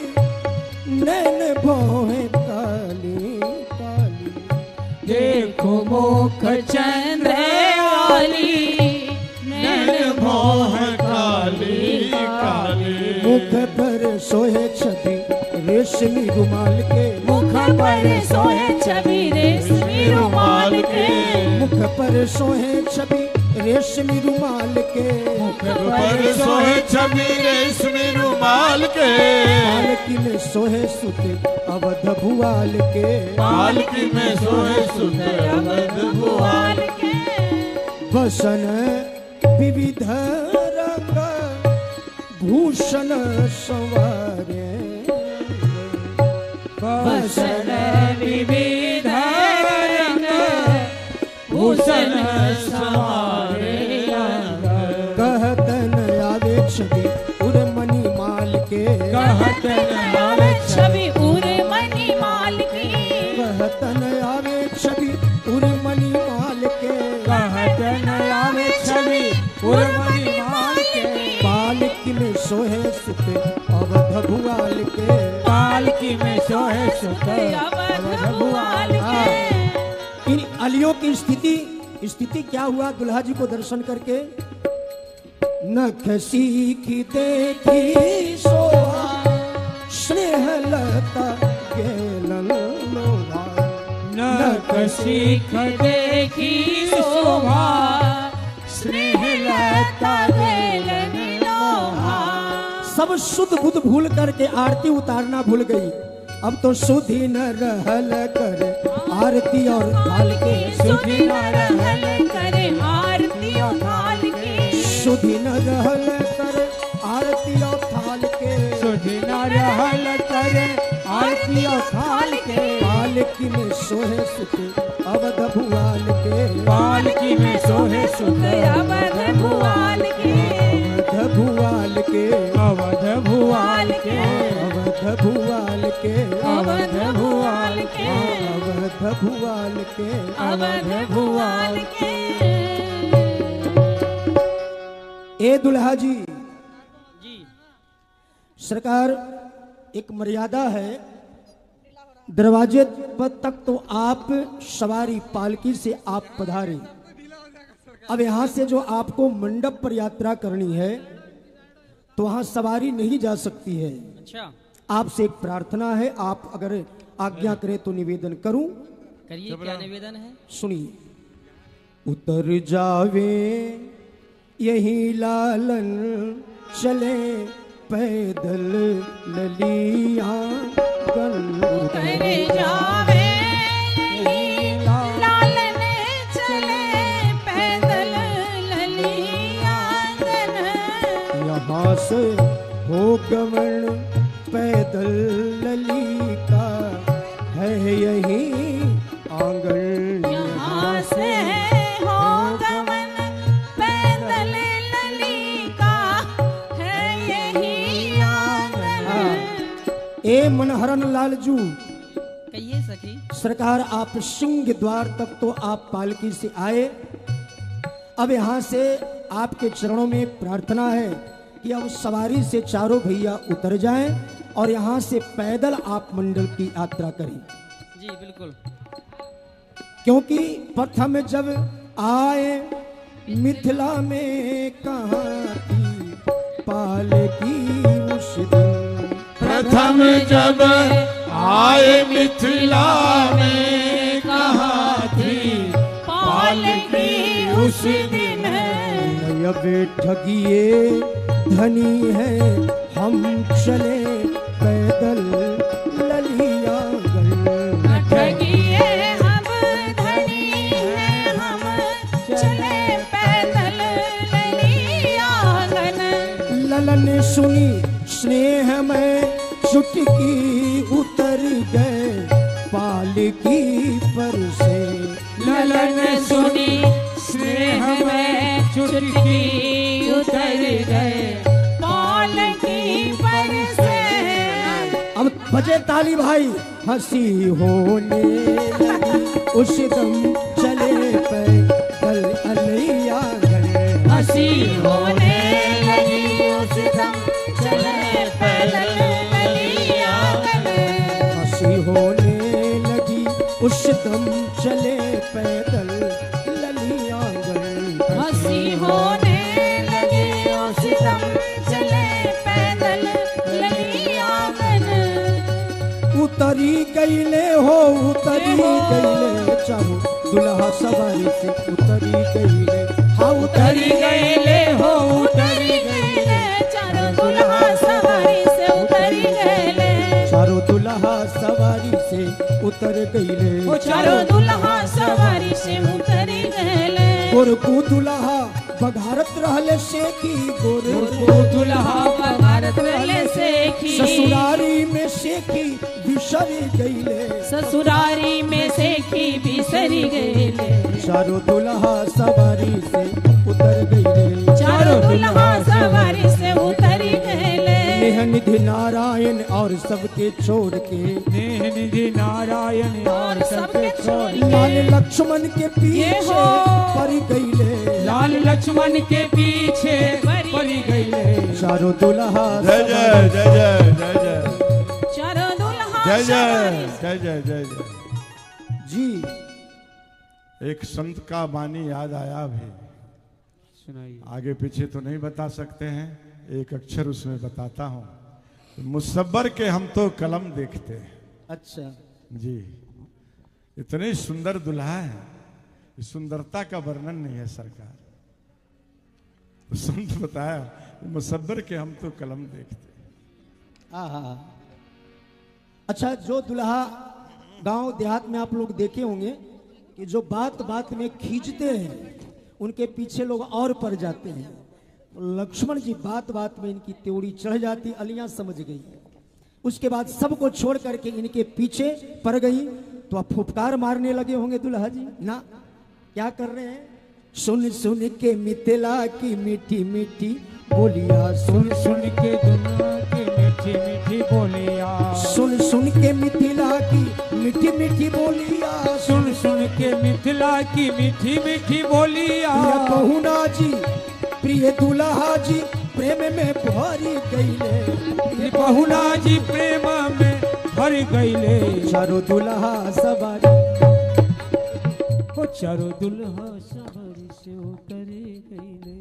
नैन भोहे काली काली, देखो मुख चंद्र आली नैन मोह काली काली, मुख पर सोहे छवि रेशमी रुमाल के, मुख पर सोहे छवि रेशमी रुमाल के, मुख पर सोहे छवि रेशमी रुमाल के, पर सोहे छवि रेशमी रुमाल के, पालकी में सोहे सुते अवध भुआल के, पालकी में सोहे सुत अवध भुआल के, वसन विविध रंग भूषण संवारे, बसन विविध रंग भूषण सवारे अंग, कहतन आवे छवि उर्मणि माल के, कहतन आवे छवि उरे मणि माल की, कहतन आवे छवि उर्मणि माल के, कहतन आवे छवि उर्मणि माल के, पालकी में सोहे सुते अवध भुआल के, पालकी में सोहे सुत अवध भुआल के, इन अलियों की स्थिति क्या हुआ दुल्हा जी को दर्शन करके? नख सीखी देखी शोभा स्नेह लता गेलन लोभा, नख सीख देखी शोभा स्नेह लता बेलन लोहा, सब शुद्ध बुद्ध भूल करके आरती उतारना भूल गई। अब तो सुधी न रहल कर आरती और थाल के, सुधी न रहल करे आरती और थाल के, सुधी न रहल कर आरती और थाल के, सुधी न रहल करे आरती और थाल के, पालकी में सोहे सुते अवध भुआल के, पालकी में सोहे सुत अवध भुआल के, अवध भुआल के, अवध भुआल के, अवध भुआल के, अवध भुआल के, अवध भुआल के, अवध भुआल के। ए दुल्हा जी जी सरकार एक मर्यादा है, दरवाजे पर तक तो आप सवारी पालकी से आप पधारे। अब यहाँ से जो आपको मंडप पर यात्रा करनी है तो वहाँ सवारी नहीं जा सकती है। अच्छा, आपसे एक प्रार्थना है, आप अगर आज्ञा करें तो निवेदन करूं। करिए, क्या निवेदन है? सुनिए। उतर जावे यही लालन चले पैदल ललिया उतर जावे यही लालन चले पैदल ललियागन। यहाँ से हो गमन पैदल लली का है यही आंगन। यहाँ से हो गमन पैदल लली का है यही आंगन। ए मनहरन लालजू, कहिए सखी। सरकार आप सिंह द्वार तक तो आप पालकी से आए। अब यहाँ से आपके चरणों में प्रार्थना है कि अब सवारी से चारों भैया उतर जाएं और यहाँ से पैदल आप मंडल की यात्रा करें। जी बिल्कुल। क्योंकि प्रथम जब आए मिथिला में कहाँ थी पालकी उस दिन। प्रथम जब आए मिथिला में कहाँ थी पालकी उस दिन। अब ठगिए धनी है हम चले पैदल ललियागन। ठगिए हम धनी है हम चले पैदल ललियागन। ललन सुनी स्नेह में चुटकी उतर गए पालकी पर से। ललन सुनी स्नेह में चुटकी उतर गए पालकी पर से। अब बजे ताली भाई। हंसी होने लगी उस दम चले पैदल ललियागन। हंसी होने लगी उस दम चले पैदल ललियागन। हंसी होने लगी उस दम चले पैदल ललियागन। हंसी होने लगी उस दम चले पैदल ललियागन। उतरी गईले हो उतरी गईले चारों दुल्हा सवारी से उतरी गईले। हाँ उतरी गईले हो उतरी गईले चारों दुल्हा सवारी से उतरी गईले। चारों दुल्हा सवारी से उतर गईले। चारों दुल्हा सवारी से उतरी गईले। गोरकू दुल्हा बघारत रहले से की गोरकू दुल्हा भारत रहले से की। ससुरारी में से की बिसर गईले। ससुरारी में से की बिसरी गईले। चारों दुल्हा सवारी से उतर गईले। चारों दुल्हा सवारी से उतरी गईले। नेह निधि नारायण और सबके छोड़ के। नेह निधि नारायण और सबके छोड़ लाल लक्ष्मण के पीछे पड़ गईले। लाल लक्ष्मण के पीछे पड़ी गईले। चारों दुल्हा जय जय जय जय जय जय चारों दुल्हा जय जय सवारी से। जय जय जय जय। जी एक संत का वाणी याद आया अभी, सुनाइए। आगे पीछे तो नहीं बता सकते हैं, एक अक्षर उसमें बताता हूँ। मुसब्बर के हम तो कलम देखते हैं। अच्छा जी, इतने सुंदर दुल्हा है, इस सुंदरता का वर्णन नहीं है सरकार। तो संत बताया मुसब्बर के हम तो कलम देखते। आहा। अच्छा, जो दुल्हा गांव देहात में आप लोग देखे होंगे कि जो बात बात में खींचते हैं उनके पीछे लोग और पड़ जाते हैं। लक्ष्मण जी बात बात में इनकी त्योड़ी चढ़ जाती, अलियां समझ गई। उसके बाद सबको छोड़ करके इनके पीछे पड़ गई तो अब फुफकार मारने लगे होंगे दुल्हा जी ना। क्या कर रहे हैं? सुन सुन के मिथिला की मीठी मीठी बोलिया। सुन सुन के दुनिया की मीठी मीठी बोलिया। सुन सुन के मिथिला की मीठी मीठी बोलिया। सुन सुन के मिथिला की मीठी मीठी बोलिया। प्रिय पहुना जी प्रिय दुल्हा जी प्रेम में भरी गईले पहुना जी प्रेम में भर गईले चारो दुल्हा सवारी ओ चारो दुल्हा सवारी से उतरे गईले।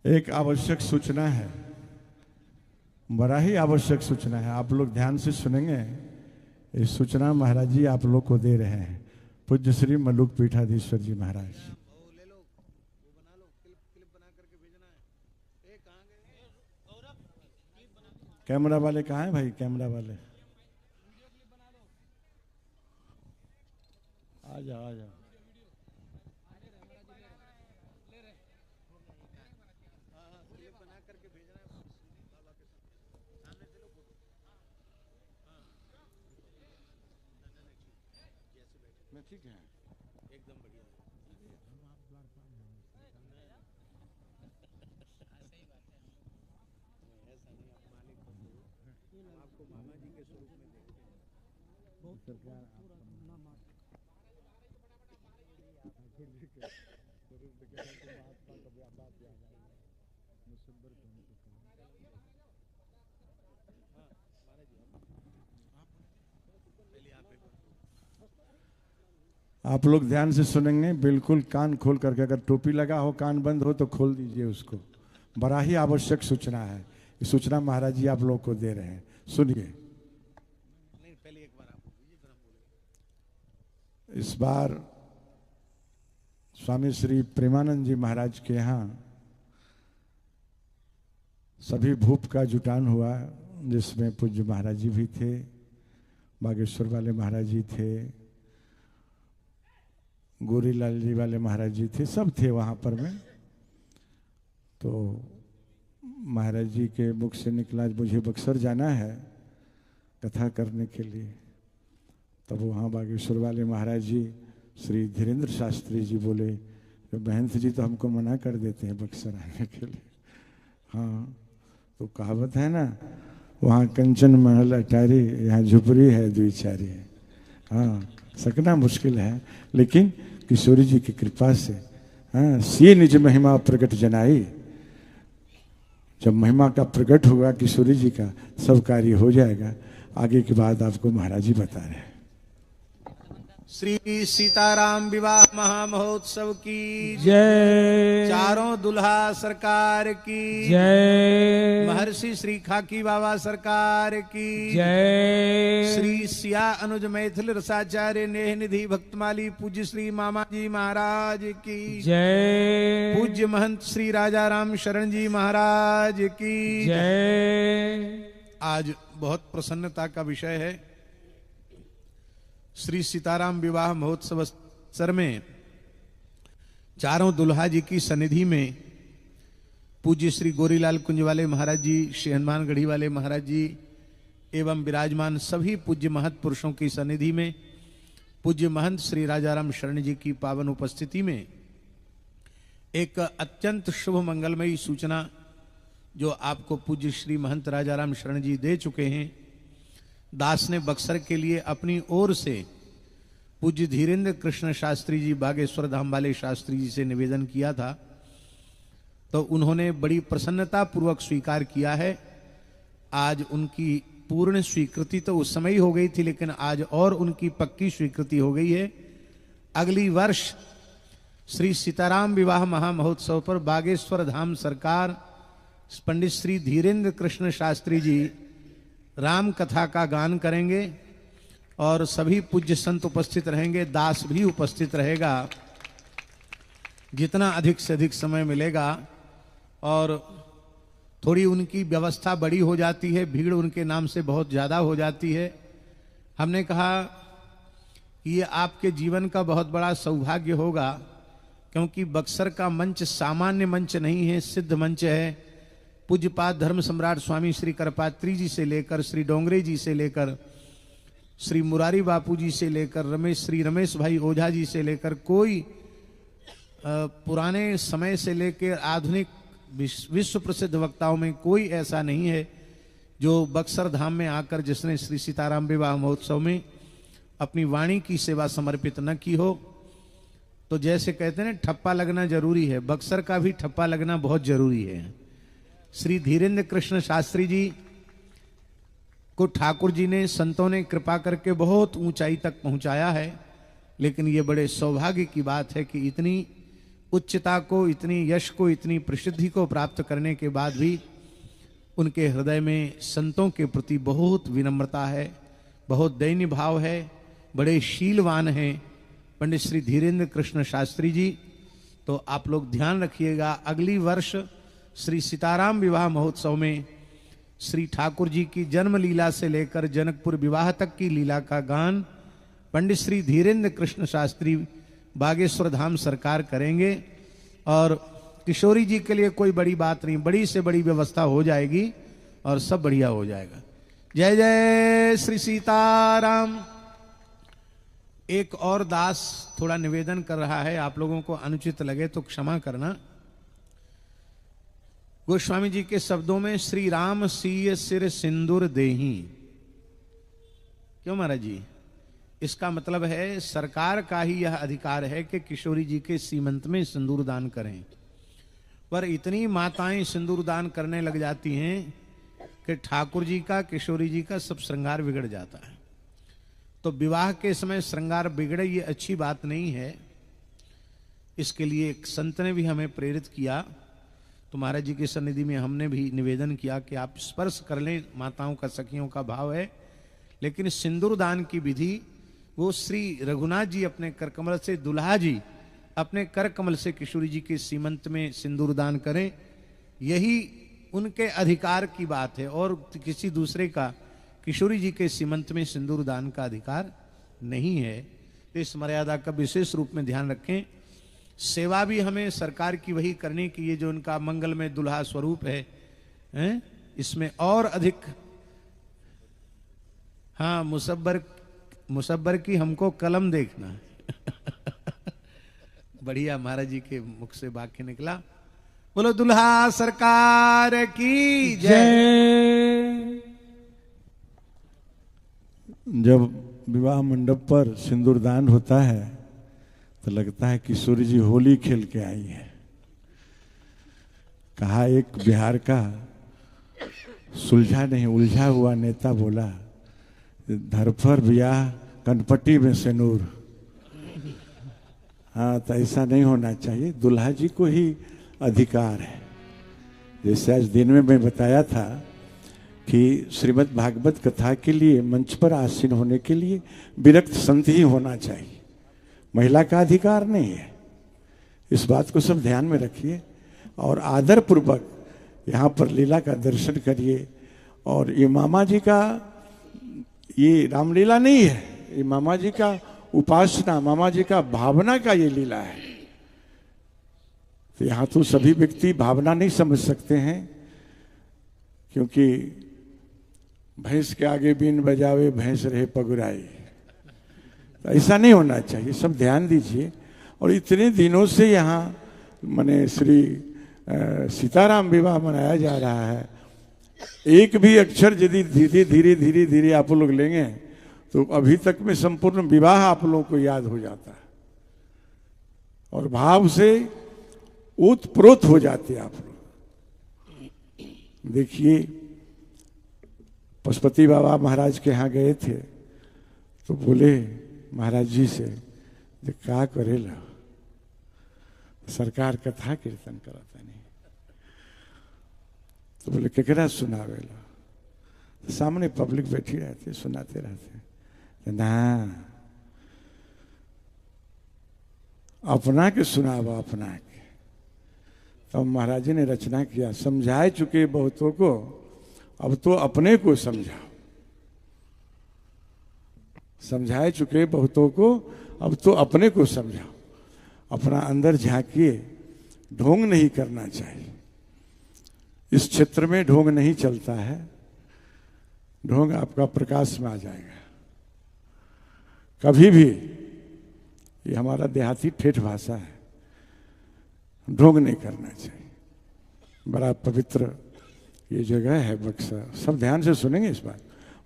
एक आवश्यक सूचना है, बड़ा ही आवश्यक सूचना है, आप लोग ध्यान से सुनेंगे। इस सूचना महाराज जी आप लोग को दे रहे हैं, पूज्य श्री मल्लुक पीठाधीश्वर जी महाराज। कैमरा वाले कहाँ हैं भाई? कैमरा वाले आ जाओ आ जाओ। ठीक है, एकदम बढ़िया। आपको मामा जी के स्वरूप में आप लोग ध्यान से सुनेंगे, बिल्कुल कान खोल करके। अगर टोपी लगा हो, कान बंद हो तो खोल दीजिए उसको। बड़ा ही आवश्यक सूचना है, ये सूचना महाराज जी आप लोग को दे रहे हैं, सुनिए। इस बार स्वामी श्री प्रेमानंद जी महाराज के यहाँ सभी भूप का जुटान हुआ, जिसमें पूज्य महाराज जी भी थे, बागेश्वर वाले महाराज जी थे, गोरीलाल जी वाले महाराज जी थे, सब थे वहाँ पर में। तो महाराज जी के मुख से निकला मुझे बक्सर जाना है कथा करने के लिए। तब वहाँ बागेश्वर वाले महाराज जी श्री धीरेन्द्र शास्त्री जी बोले, तो महंत जी तो हमको मना कर देते हैं बक्सर आने के लिए। हाँ, तो कहावत है ना, वहाँ कंचन महल अटारी, यहाँ झुपड़ी है द्विचारी। हाँ, सकना मुश्किल है, लेकिन किशोरी जी की कृपा से हाँ, सी निज महिमा प्रकट जनाई। जब महिमा का प्रकट होगा किशोरी जी का, सब कार्य हो जाएगा। आगे की बात आपको महाराज जी बता रहे हैं। श्री सीताराम विवाह महामहोत्सव की जय, चारों दुल्हा सरकार की जय, महर्षि श्री खाकी बाबा सरकार की जय, श्री सिया अनुज मैथिल रसाचार्य नेह निधि भक्तमाली पूज्य श्री मामा जी महाराज की जय, पूज्य महंत श्री राजा राम शरण जी महाराज की जय। आज बहुत प्रसन्नता का विषय है। श्री सीताराम विवाह महोत्सव अवसर में चारों दुल्हा जी की सनिधि में पूज्य श्री गोरीलाल कुंज वाले महाराज जी, श्री हनुमानगढ़ी वाले महाराज जी एवं विराजमान सभी पूज्य महत पुरुषों की सनिधि में पूज्य महंत श्री राजाराम शरण जी की पावन उपस्थिति में एक अत्यंत शुभ मंगलमयी सूचना जो आपको पूज्य श्री महंत राजाराम शरण जी दे चुके हैं। दास ने बक्सर के लिए अपनी ओर से पूज्य धीरेन्द्र कृष्ण शास्त्री जी बागेश्वर धाम वाले शास्त्री जी से निवेदन किया था, तो उन्होंने बड़ी प्रसन्नता पूर्वक स्वीकार किया है। आज उनकी पूर्ण स्वीकृति तो उस समय ही हो गई थी, लेकिन आज और उनकी पक्की स्वीकृति हो गई है। अगली वर्ष श्री सीताराम विवाह महामहोत्सव पर बागेश्वर धाम सरकार पंडित श्री धीरेन्द्र कृष्ण शास्त्री जी राम कथा का गान करेंगे और सभी पूज्य संत उपस्थित रहेंगे, दास भी उपस्थित रहेगा। जितना अधिक से अधिक समय मिलेगा और थोड़ी उनकी व्यवस्था बड़ी हो जाती है, भीड़ उनके नाम से बहुत ज्यादा हो जाती है। हमने कहा ये आपके जीवन का बहुत बड़ा सौभाग्य होगा, क्योंकि बक्सर का मंच सामान्य मंच नहीं है, सिद्ध मंच है। पूज्यपाद धर्म सम्राट स्वामी श्री करपात्री जी से लेकर श्री डोंगरे जी से लेकर श्री मुरारी बापू जी से लेकर श्री रमेश भाई ओझा जी से लेकर कोई पुराने समय से लेकर आधुनिक विश्व प्रसिद्ध वक्ताओं में कोई ऐसा नहीं है जो बक्सर धाम में आकर जिसने श्री सीताराम विवाह महोत्सव में अपनी वाणी की सेवा समर्पित न की हो। तो जैसे कहते हैं ठप्पा लगना जरूरी है, बक्सर का भी ठप्पा लगना बहुत जरूरी है। श्री धीरेन्द्र कृष्ण शास्त्री जी को ठाकुर जी ने, संतों ने कृपा करके बहुत ऊंचाई तक पहुंचाया है, लेकिन ये बड़े सौभाग्य की बात है कि इतनी उच्चता को, इतनी यश को, इतनी प्रसिद्धि को प्राप्त करने के बाद भी उनके हृदय में संतों के प्रति बहुत विनम्रता है, बहुत दैन्य भाव है, बड़े शीलवान हैं पंडित श्री धीरेन्द्र कृष्ण शास्त्री जी। तो आप लोग ध्यान रखिएगा, अगली वर्ष श्री सीताराम विवाह महोत्सव में श्री ठाकुर जी की जन्म लीला से लेकर जनकपुर विवाह तक की लीला का गान पंडित श्री धीरेन्द्र कृष्ण शास्त्री बागेश्वर धाम सरकार करेंगे। और किशोरी जी के लिए कोई बड़ी बात नहीं, बड़ी से बड़ी व्यवस्था हो जाएगी और सब बढ़िया हो जाएगा। जय जय श्री सीताराम। एक और दास थोड़ा निवेदन कर रहा है, आप लोगों को अनुचित लगे तो क्षमा करना। गोस्वामी जी के शब्दों में श्री राम सीय सिर सिंदूर देही, क्यों महाराज जी? इसका मतलब है सरकार का ही यह अधिकार है कि किशोरी जी के सीमंत में सिंदूर दान करें, पर इतनी माताएं सिंदूर दान करने लग जाती हैं कि ठाकुर जी का, किशोरी जी का सब श्रृंगार बिगड़ जाता है। तो विवाह के समय श्रृंगार बिगड़े ये अच्छी बात नहीं है। इसके लिए एक संत ने भी हमें प्रेरित किया, तो महाराज जी की सन्निधि में हमने भी निवेदन किया कि आप स्पर्श कर लें, माताओं का, सखियों का भाव है, लेकिन सिंदूर दान की विधि वो श्री रघुनाथ जी अपने कर कमल से, दुल्हा जी अपने कर कमल से किशोरी जी के सीमंत में सिंदूर दान करें, यही उनके अधिकार की बात है। और किसी दूसरे का किशोरी जी के सीमंत में सिंदूर दान का अधिकार नहीं है। तो इस मर्यादा का विशेष रूप में ध्यान रखें। सेवा भी हमें सरकार की वही करनी कि ये जो उनका मंगलमय दुल्हा स्वरूप है, इसमें और अधिक, हाँ, मुसब्बर की हमको कलम देखना है। बढ़िया महाराज जी के मुख से वाक्य निकला। बोलो दुल्हा सरकार की जय। जब विवाह मंडप पर सिंदूरदान होता है तो लगता है किशोरी जी होली खेल के आई है। कहा एक बिहार का सुलझा नहीं उलझा हुआ नेता बोला, धरफर ब्याह कनपट्टी में सिंदूर। हाँ, तो ऐसा नहीं होना चाहिए, दुल्हा जी को ही अधिकार है। जैसे आज दिन में मैं बताया था कि श्रीमद् भागवत कथा के लिए मंच पर आसीन होने के लिए विरक्त संत ही होना चाहिए, महिला का अधिकार नहीं है। इस बात को सब ध्यान में रखिए और आदर पूर्वक यहाँ पर लीला का दर्शन करिए। और ये मामा जी का, ये रामलीला नहीं है, ये मामा जी का उपासना, मामा जी का भावना का ये लीला है। तो यहाँ तो सभी व्यक्ति भावना नहीं समझ सकते हैं, क्योंकि भैंस के आगे बीन बजावे भैंस रहे पगुराई। तो ऐसा नहीं होना चाहिए, सब ध्यान दीजिए। और इतने दिनों से यहाँ माने श्री सीताराम विवाह मनाया जा रहा है। एक भी अक्षर यदि धीरे धीरे धीरे धीरे आप लोग लेंगे तो अभी तक में संपूर्ण विवाह आप लोगों को याद हो जाता है और भाव से ओतप्रोत हो जाते हैं आप लोग। देखिए, पशुपति बाबा महाराज के यहाँ गए थे तो बोले महाराज जी से, क्या करेला? सरकार कथा कीर्तन करता नहीं। तो बोले केकरा सुनावेला? तो सामने पब्लिक बैठी रहती, सुनाते रहते। ना, अपना के सुनावा, अपना के। तो महाराज जी ने रचना किया, समझाए चुके बहुतों को, अब तो अपने को समझाओ। समझा चुके बहुतों को, अब तो अपने को समझाओ, अपना अंदर झांकिए। ढोंग नहीं करना चाहिए, इस क्षेत्र में ढोंग नहीं चलता है। ढोंग आपका प्रकाश में आ जाएगा कभी भी। ये हमारा देहाती ठेठ भाषा है, ढोंग नहीं करना चाहिए। बड़ा पवित्र ये जगह है बक्सर, सब ध्यान से सुनेंगे इस बात।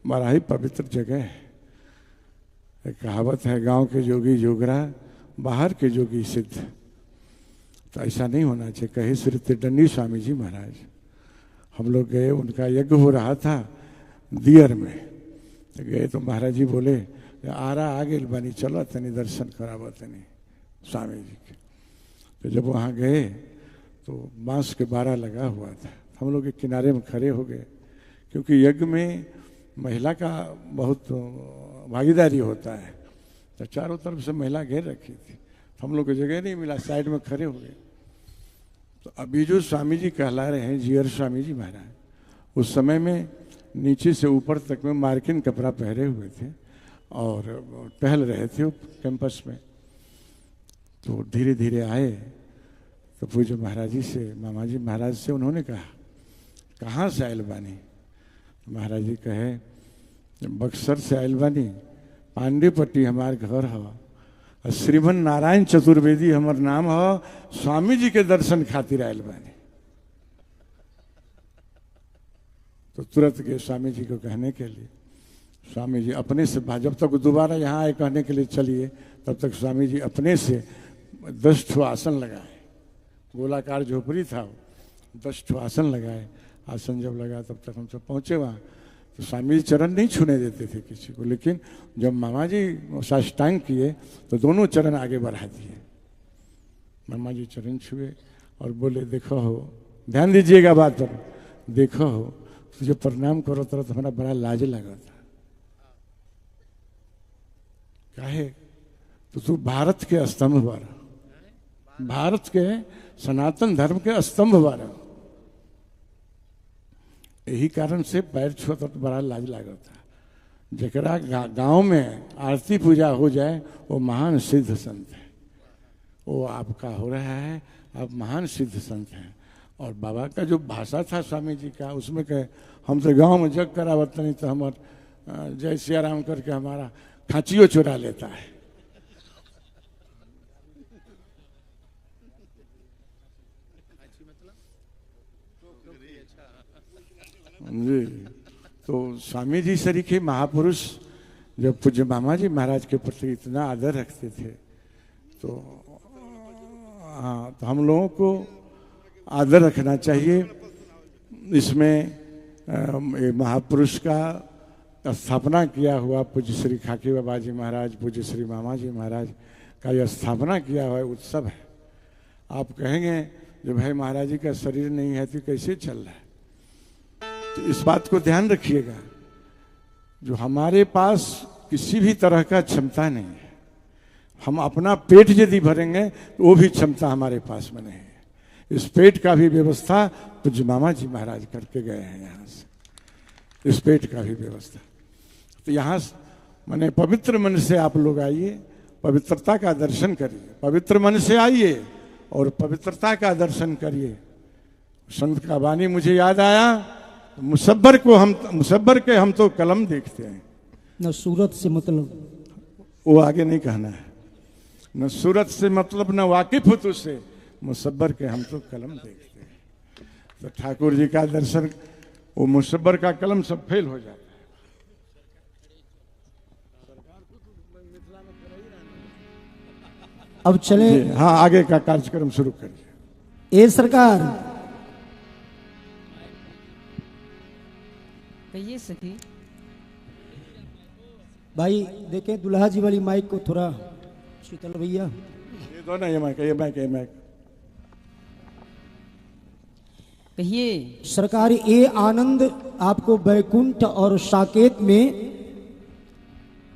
बड़ा ही पवित्र जगह है। एक कहावत है, गांव के जोगी जोगरा, बाहर के जोगी सिद्ध। तो ऐसा नहीं होना चाहिए। कहे श्री त्रिदंडी स्वामी जी महाराज, हम लोग गए, उनका यज्ञ हो रहा था दियर में। तो गए तो महाराज जी बोले, आरा आगे बनी, चलो तनी दर्शन करावो तनी स्वामी जी के। तो जब वहाँ गए तो बांस के बाड़ा लगा हुआ था, हम लोग एक किनारे में खड़े हो गए, क्योंकि यज्ञ में महिला का बहुत भागीदारी होता है। तो चारों तरफ से महिला घेर रखी थी, तो हम लोग को जगह नहीं मिला, साइड में खड़े हो गए। तो अभी जो स्वामी जी कहला रहे हैं, जीयर स्वामी जी महाराज, उस समय में नीचे से ऊपर तक में मार्किन कपड़ा पहने हुए थे और टहल रहे थे कैंपस में। तो धीरे धीरे आए तो पूज्य महाराज जी से, मामा जी महाराज से उन्होंने कहा, कहाँ से आयल बानी? महाराज जी कहे, बक्सर से आयल बानी, पांडेपट्टी हमार घर है, श्रीमन नारायण चतुर्वेदी हमार नाम है, स्वामी जी के दर्शन खातिर आयल बानी। तो तुरंत गए स्वामी जी को कहने के लिए। स्वामी जी अपने से, जब तक दोबारा यहाँ आए कहने के लिए चलिए, तब तक स्वामी जी अपने से 10 ठो आसन लगाए। गोलाकार झोपड़ी था, 10 ठो आसन लगाए। आसन जब लगा तब तक हम सब पहुँचे वहाँ। तो स्वामी जी चरण नहीं छूने देते थे किसी को, लेकिन जब मामा जी साष्टांग किए तो दोनों चरण आगे बढ़ा दिए। मामा जी चरण छुए और बोले, देखो हो, ध्यान दीजिएगा बात पर, देखो हो, तुझे प्रणाम करो तो हमारा बड़ा लाज लगा था। काहे? तो तू भारत के स्तंभ बार, भारत के सनातन धर्म के स्तंभ बार, यही कारण से पैर छुआ तो बड़ा लाज लगा था। जकरा गांव में आरती पूजा हो जाए वो महान सिद्ध संत है। वो आपका हो रहा है, आप महान सिद्ध संत हैं। और बाबा का जो भाषा था स्वामी जी का, उसमें कहे, हम तो गांव में जग करावत नहीं तो हमार जय सिया राम करके हमारा खांचियो चुरा लेता है। जी, तो स्वामी जी सरीखे महापुरुष जब पूज्य मामा जी महाराज के प्रति इतना आदर रखते थे, तो हाँ, तो हम लोगों को आदर रखना चाहिए। इसमें महापुरुष का स्थापना किया हुआ पूज्य श्री खाकी बाबा जी महाराज, पूज्य श्री मामा जी महाराज का यह स्थापना किया हुआ उत्सव है। आप कहेंगे जो भाई महाराज जी का शरीर नहीं है तो कैसे चल रहा है? तो इस बात को ध्यान रखिएगा, जो हमारे पास किसी भी तरह का क्षमता नहीं है, हम अपना पेट यदि भरेंगे तो वो भी क्षमता हमारे पास में नहीं है। इस पेट का भी व्यवस्था पूज्य मामा जी महाराज करके गए हैं यहाँ से, इस पेट का भी व्यवस्था। तो यहाँ माने पवित्र मन से आप लोग आइए, पवित्रता का दर्शन करिए, पवित्र मन से आइए और पवित्रता का दर्शन करिए। संत का वाणी मुझे याद आया, मुसब्बर के हम तो कलम देखते हैं, न सूरत से मतलब, वो आगे नहीं कहना है, न सूरत से मतलब न वाकिफ हो तुझसे, मुसब्बर के हम तो कलम देखते हैं। तो ठाकुर जी का दर्शन, वो मुसब्बर का कलम सब फेल हो जाता है। अब चले, हाँ, आगे का कार्यक्रम शुरू करिए। ए सरकार, कहिए सखी। भाई देखें दुल्हा जी वाली माइक को थोड़ा शीतल भैया, ये दो ना, ये माइक कहिए। सरकार, ये आनंद आपको बैकुंठ और साकेत में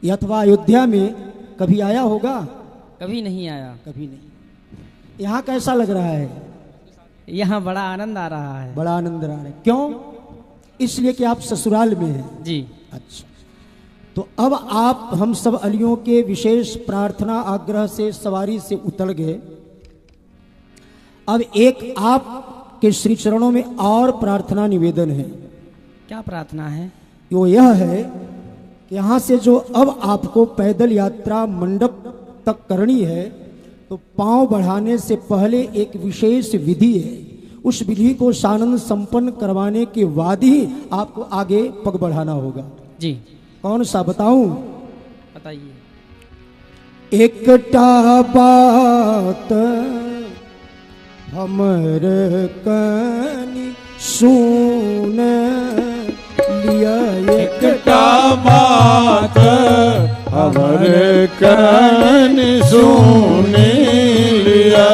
अथवा अयोध्या में कभी आया होगा? कभी नहीं आया। कभी नहीं। यहाँ कैसा लग रहा है? यहाँ बड़ा आनंद आ रहा है। बड़ा आनंद आ रहा है। क्यों? इसलिए कि आप ससुराल में हैं। जी। अच्छा, तो अब आप हम सब अलियों के विशेष प्रार्थना आग्रह से सवारी से उतर गए। अब एक आप के श्री चरणों में और प्रार्थना निवेदन है। क्या प्रार्थना है? वो यह है कि यहाँ से जो अब आपको पैदल यात्रा मंडप तक करनी है, तो पांव बढ़ाने से पहले एक विशेष विधि है। उस विधि को सानंद संपन्न करवाने के बाद ही आपको आगे पग बढ़ाना होगा। जी, कौन सा बताऊं? बताइए। एकटा बात हमर कनि सुन लिया, एकटा बात हमर कनि सुन लिया,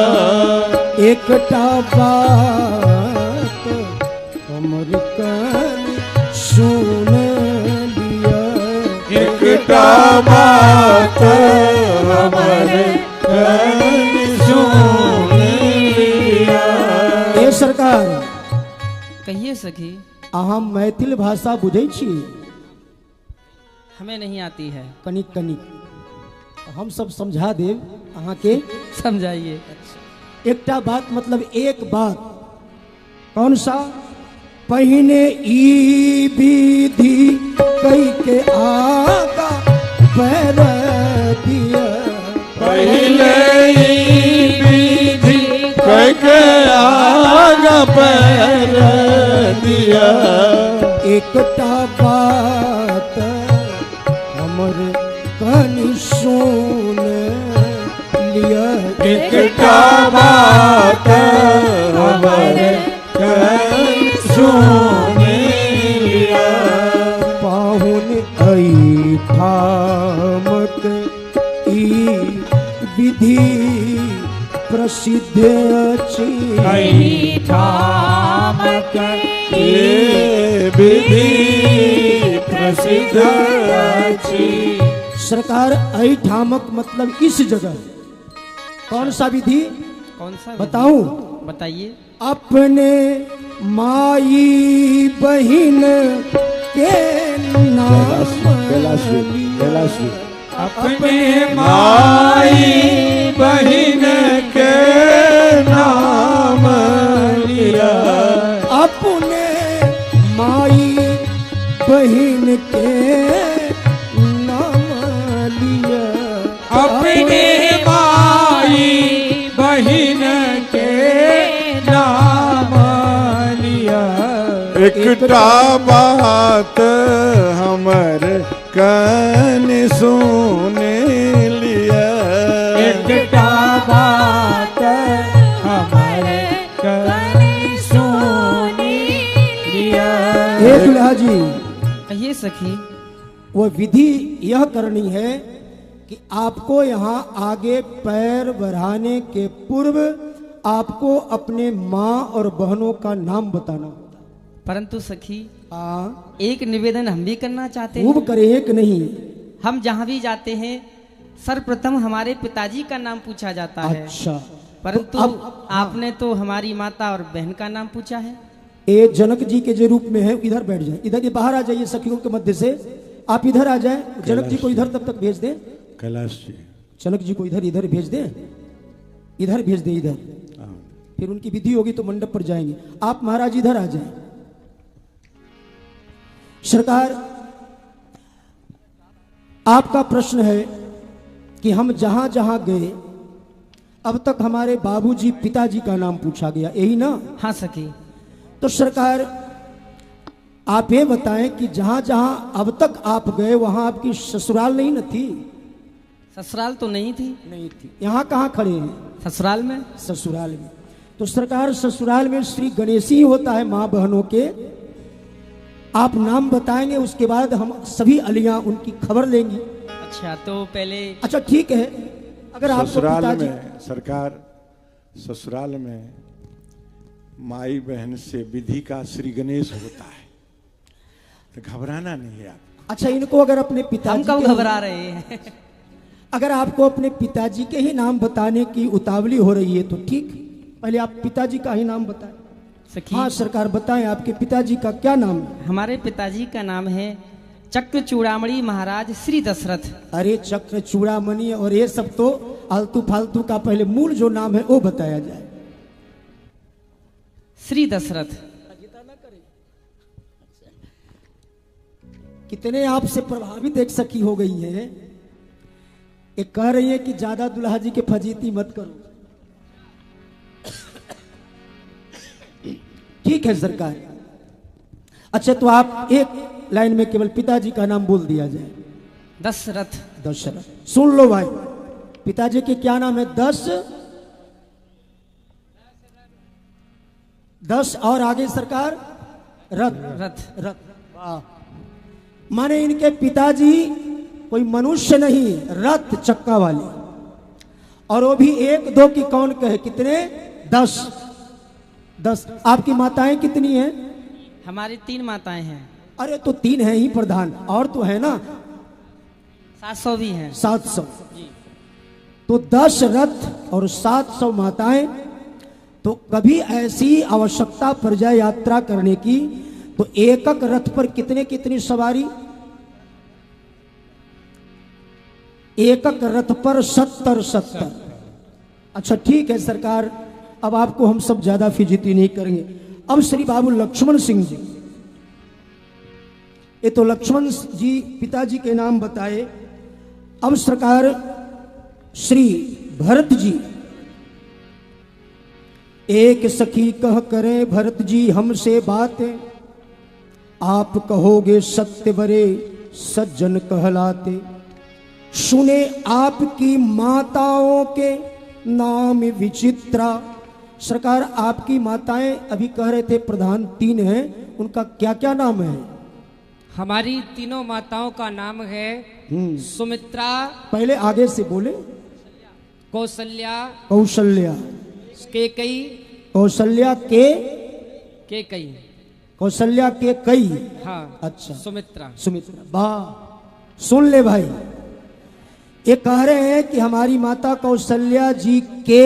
एकटा बात हमर कनि सुन लिया, एकटा बात हमर कनि सुन लिया। ए सरकार, कहिए सखी। अहाँ मैथिल भाषा बुझै छी? हमें नहीं आती है। कनिक कनिक हम सब समझा देव अहाँ के। समझाइए। एकटा बात मतलब एक बात। कौन सा? पहिने ई विधि कई के आगा पैर दिया, पहले ई विधि कई के आगा पैर दिया, एकटा बात हमर कनि सुन लिया, एकटा बात हमर कनि सुन लिया। पाहुन ऐ ठामक ई विधि प्रसिद्ध अछि, ठामक ये विधि प्रसिद्ध अछि। सरकार ऐ ठामक मतलब इस जगह। कौन सा विधि कौन सा? बताऊं? बताइए। अपने माई बहिन के नाम लिया, अपने माई बहिन के नाम लिया, अपने माई बहिन के नाम लिया, अपने माई बहिन के नाम लिया। एकटा बात हमर कनि सुन लिया, एकटा बात हमर कनि सुन लिया। हे दुल्हा जी, कहिए सखी। वो विधि यह करनी है कि आपको यहाँ आगे पैर बढ़ाने के पूर्व आपको अपने माँ और बहनों का नाम बताना होता। परंतु सखी, हाँ, एक निवेदन हम भी करना चाहते खूब हैं। करे एक नहीं। हम जहाँ भी जाते हैं सर्वप्रथम हमारे पिताजी का नाम पूछा जाता है। अच्छा, परंतु तो अब आपने तो हमारी माता और बहन का नाम पूछा है। ये जनक जी के जो रूप में है, इधर बैठ जाए, इधर ये बाहर आ जाइए सखियों के मध्य से। आप इधर आ जाए, जनक जी को इधर तब तक भेज दें। कैलाश जी, जनक जी को इधर भेज दें, इधर भेज दें, इधर। फिर उनकी विधि होगी तो मंडप पर जाएंगे। आप महाराज इधर आ जाएं। सरकार, आपका प्रश्न है कि हम जहां जहां गए अब तक हमारे बाबूजी पिताजी का नाम पूछा गया, यही ना? हाँ सखी। तो सरकार, आप ये बताएं कि जहां जहां अब तक आप गए वहां आपकी ससुराल नहीं न थी? ससुराल तो नहीं थी। नहीं थी। यहाँ कहाँ खड़े हैं? ससुराल में। ससुराल में। तो सरकार, ससुराल में श्री गणेश ही होता है माँ बहनों के। आप नाम बताएंगे, उसके बाद हम सभी अलियां उनकी खबर लेंगी। अच्छा, तो पहले। अच्छा ठीक है। अगर आपको ससुराल पिताजी, में सरकार, ससुराल में माई बहन से विधि का श्री गणेश होता है, तो घबराना नहीं है आप। अच्छा, इनको अगर अपने हम पिताजी कब के, घबरा रहे हैं? अगर आपको अपने पिताजी के ही नाम बताने की उतावली हो रही है तो ठीक, पहले आप पिताजी का ही नाम बताएं। सखी, हाँ सरकार, बताएं आपके पिताजी का क्या नाम है? हमारे पिताजी का नाम है चक्र चूड़ामणि महाराज श्री दशरथ। अरे चक्र चूड़ामणि और ये सब तो आलतू फालतू का, पहले मूल जो नाम है वो बताया जाए। श्री दशरथ। कितने आपसे प्रभावित एक सखी हो गई है, एक कह रही है कि ज्यादा दुल्हा जी के फजीती मत करो। ठीक है सरकार। अच्छा तो आप एक लाइन में केवल पिताजी का नाम बोल दिया जाए। दशरथ। दशरथ। सुन लो भाई, पिताजी के क्या नाम है? दस और आगे सरकार रथ। रथ। वाह। माने इनके पिताजी कोई मनुष्य नहीं, रथ चक्का वाले, और वो भी एक दो की कौन कहे, कितने? 10। आपकी माताएं कितनी हैं? हमारी 3 माताएं हैं। अरे तो 3 है ही प्रधान, और तो है ना 700 भी हैं। 700 तो 10 रथ और 700 माताएं। तो कभी ऐसी आवश्यकता पड़ जाए यात्रा करने की तो एक रथ पर कितनी सवारी? एक रथ पर 70। अच्छा ठीक है सरकार, अब आपको हम सब ज्यादा फिजिती नहीं करेंगे। अब श्री बाबू लक्ष्मण सिंह जी, ये तो लक्ष्मण जी पिताजी के नाम बताए। अब सरकार श्री भरत जी, एक सखी कह करे भरत जी हमसे बात, आप कहोगे सत्य बरे सज्जन कहलाते, सुने आपकी माताओं के नाम विचित्रा। सरकार आपकी माताएं अभी कह रहे थे प्रधान 3 हैं, उनका क्या क्या नाम है? हमारी तीनों माताओं का नाम है सुमित्रा, पहले आगे से बोले। कौशल्या, कौशल्या, केकई, कौशल्या केकई, कौशल्या के कई। हाँ अच्छा सुमित्रा। सुमित्रा। वाह। सुन ले भाई, ये कह रहे हैं कि हमारी माता कौशल्या जी के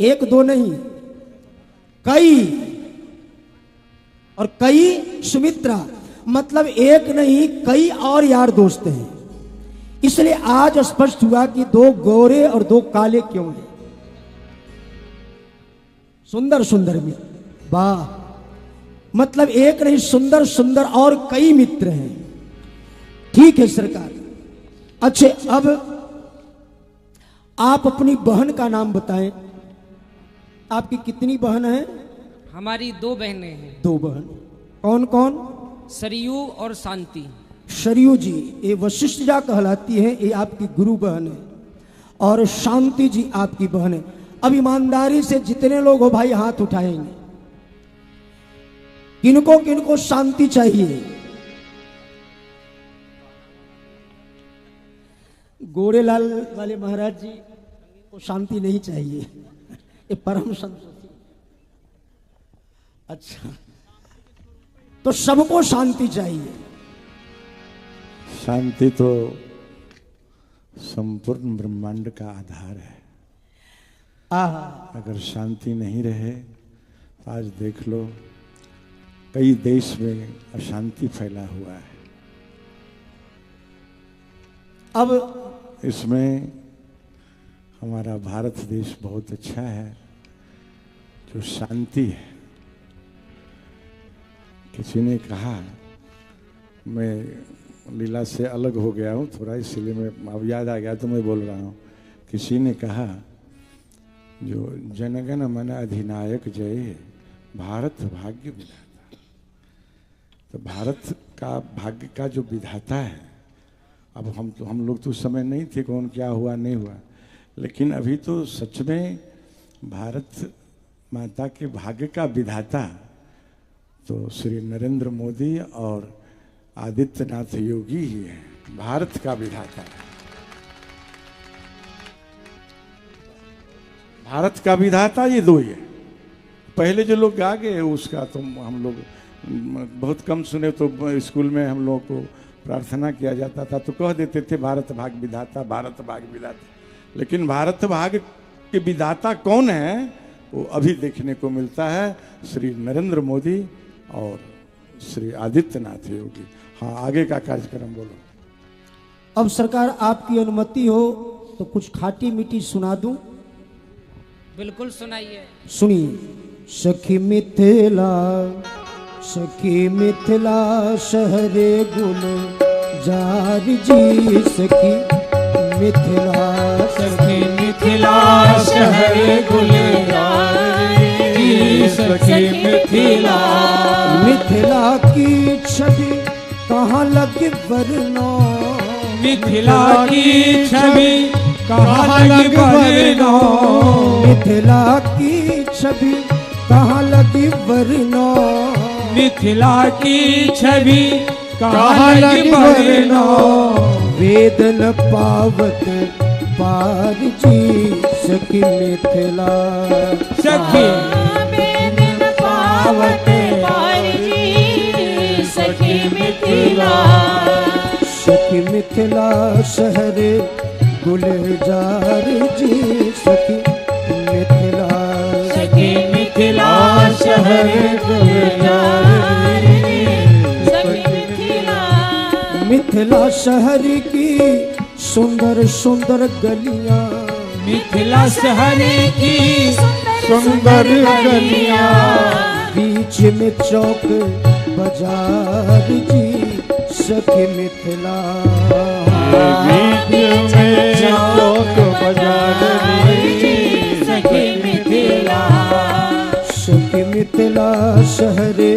1-2 नहीं, कई, और कई सुमित्रा, मतलब एक नहीं कई और यार दोस्त हैं। इसलिए आज स्पष्ट हुआ कि 2 गोरे और 2 काले क्यों हैं। सुंदर सुंदर मित्र। वाह। मतलब एक नहीं, सुंदर सुंदर और कई मित्र हैं। ठीक है सरकार। अच्छे, अब आप अपनी बहन का नाम बताएं। आपकी कितनी बहन है? हमारी 2 बहनें हैं। 2 बहन। कौन कौन? सरयू और शांति। सरयू जी ये वशिष्ठ जा कहलाती है, ये आपकी गुरु बहन है, और शांति जी आपकी बहन है। अब ईमानदारी से जितने लोग हो भाई हाथ उठाएंगे। किनको किनको शांति चाहिए? गोरेलाल वाले महाराज जी को शांति नहीं चाहिए, ये परम संतोषी। अच्छा, तो सबको शांति चाहिए। शांति तो संपूर्ण ब्रह्मांड का आधार है। अगर शांति नहीं रहे तो आज देख लो कई देश में अशांति फैला हुआ है। अब इसमें हमारा भारत देश बहुत अच्छा है, जो शांति है। किसी ने कहा, मैं लीला से अलग हो गया हूँ थोड़ा, इसलिए मैं अब याद आ गया तो मैं बोल रहा हूँ। किसी ने कहा, जो जनगण मन अधिनायक जय भारत भाग्य विधाता। तो भारत का भाग्य का जो विधाता है, अब हम लोग तो उस समय नहीं थे कौन क्या हुआ नहीं हुआ, लेकिन अभी तो सच में भारत माता के भाग्य का विधाता तो श्री नरेंद्र मोदी और आदित्यनाथ योगी ही है। भारत का विधाता है, भारत का विधाता ये 2 ही है। पहले जो लोग गा गए उसका तो हम लोग बहुत कम सुने। तो स्कूल में हम लोगों को प्रार्थना किया जाता था तो कह देते थे भारत भाग्य विधाता, भारत भाग्य विधाता। लेकिन भारत भाग्य के विधाता कौन है वो अभी देखने को मिलता है, श्री नरेंद्र मोदी और श्री आदित्यनाथ योगी। हाँ आगे का कार्यक्रम बोलो। अब सरकार आपकी अनुमति हो तो कुछ खाटी मीठी सुना दूं। बिल्कुल सुनाइए। सुनिए। सखी मिथिला शहरे गुल जार जी, सखी मिथिला शहरे गुलजार जी, सखी मिथिला। मिथिला की छवि कहाँ लगी वरनो, मिथिला की छवि कहाँ लगी वरनो, मिथिला की छवि कहाँ लगी वरनो, मिथिला की छवि कहाँ लगी वरनो। वेद न पावत पार जी, सखी मिथिला। सखी पावत पार जी, सखी मिथिला। सखी मिथिला शहरे गुलजार जी, सखी मिथिला। सखी मिथिला शहरे गुलजार जी, सखी मिथिला। मिथिला शहर की सुंदर सुंदर गलियां, मिथिला शहर की सुंदर गलियां। बीच में चौक बाजार जी, सखी मिथिला। बीच में चौक बाजार जी, सखी मिथिला। सखी मिथिला शहरे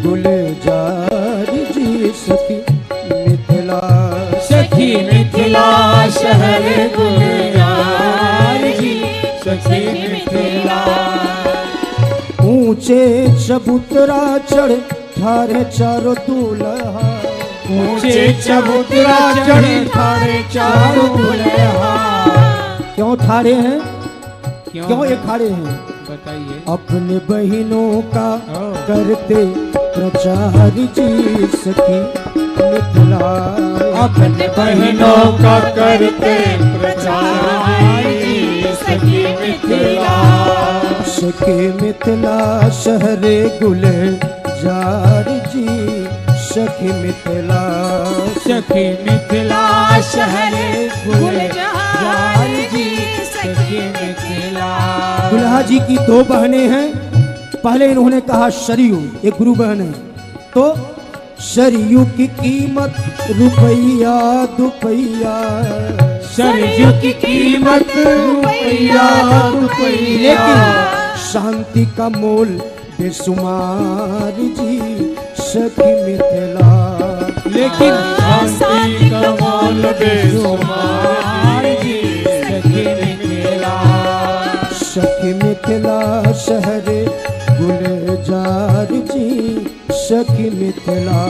गुलजार जी, सखी मिथिला। सखी मिथिला शहर गुलजार जी, सखी मिथिला। ऊंचे चबूतरा चढ़ ठारे चारों दूल्हा, ऊंचे चबूतरा चढ़े ठारे चारों दूल्हा। क्यों ठाड़े हैं, क्यों ये खाड़े हैं? बताइए। अपने बहनों का करते प्रचार जी, सखी मिथिला। अपने बहनों का करते प्रचार जी, सखी मिथिला। सखी मिथिला शहरे गुलजार जी, सखी मिथिला। सखी मिथिला शहर गुलजार जी, सखी मिथिला। दुल्हा जी की दो बहनें हैं। पहले इन्होंने कहा सरयू, एक गुरु बहन है, तो सरयू की कीमत रुपया दुपैया, सरयू की कीमत रुपया रुपया। लेकिन शांति का मोल बेसुमार जी, सखी मिथिला। लेकिन शांति का मोल बेसुमार जी, सखी मिथिला। सखी मिथिला शहरे गुलजार जी, सखी मिथिला।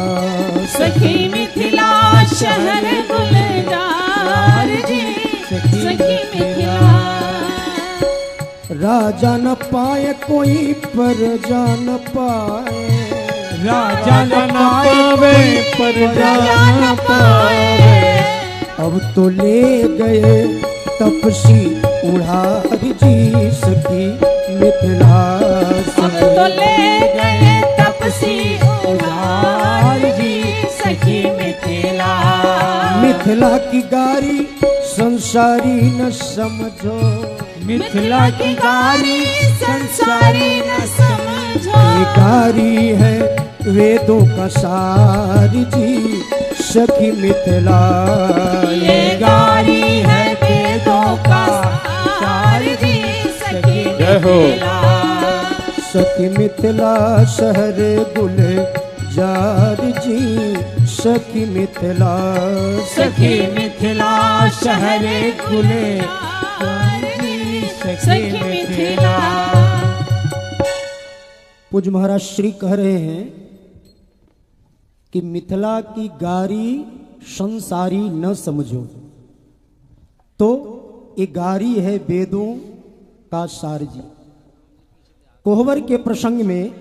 सखी मिथिला शहर गुलजार जी, सखी मिथिला। राजा न पाए कोई प्रजा न पाए, राजा न पावे प्रजा न पाए। अब तो ले गए तपसी उड़ार जी, सखी मिथिला। अब तो ले गए तपसी उड़ार जी, सखी मिथिला। मिथिला की गारी संसारी न समझो, मिथिला की गारी संसारी न समझो। ये गारी है वेदों का सार जी, सखी मिथिला। ये गारी है वेदों का सार जी, सखी मिथिला। सखी मिथिला शहरे गुलजार जी, सखी मिथिला। सखी मिथिला शहर गुलजार जी, सखी मिथिला। पूज्य महाराज श्री कह रहे हैं कि मिथिला की गारी संसारी न समझो, तो ये गारी है वेदों का सार जी। कोहबर के प्रसंग में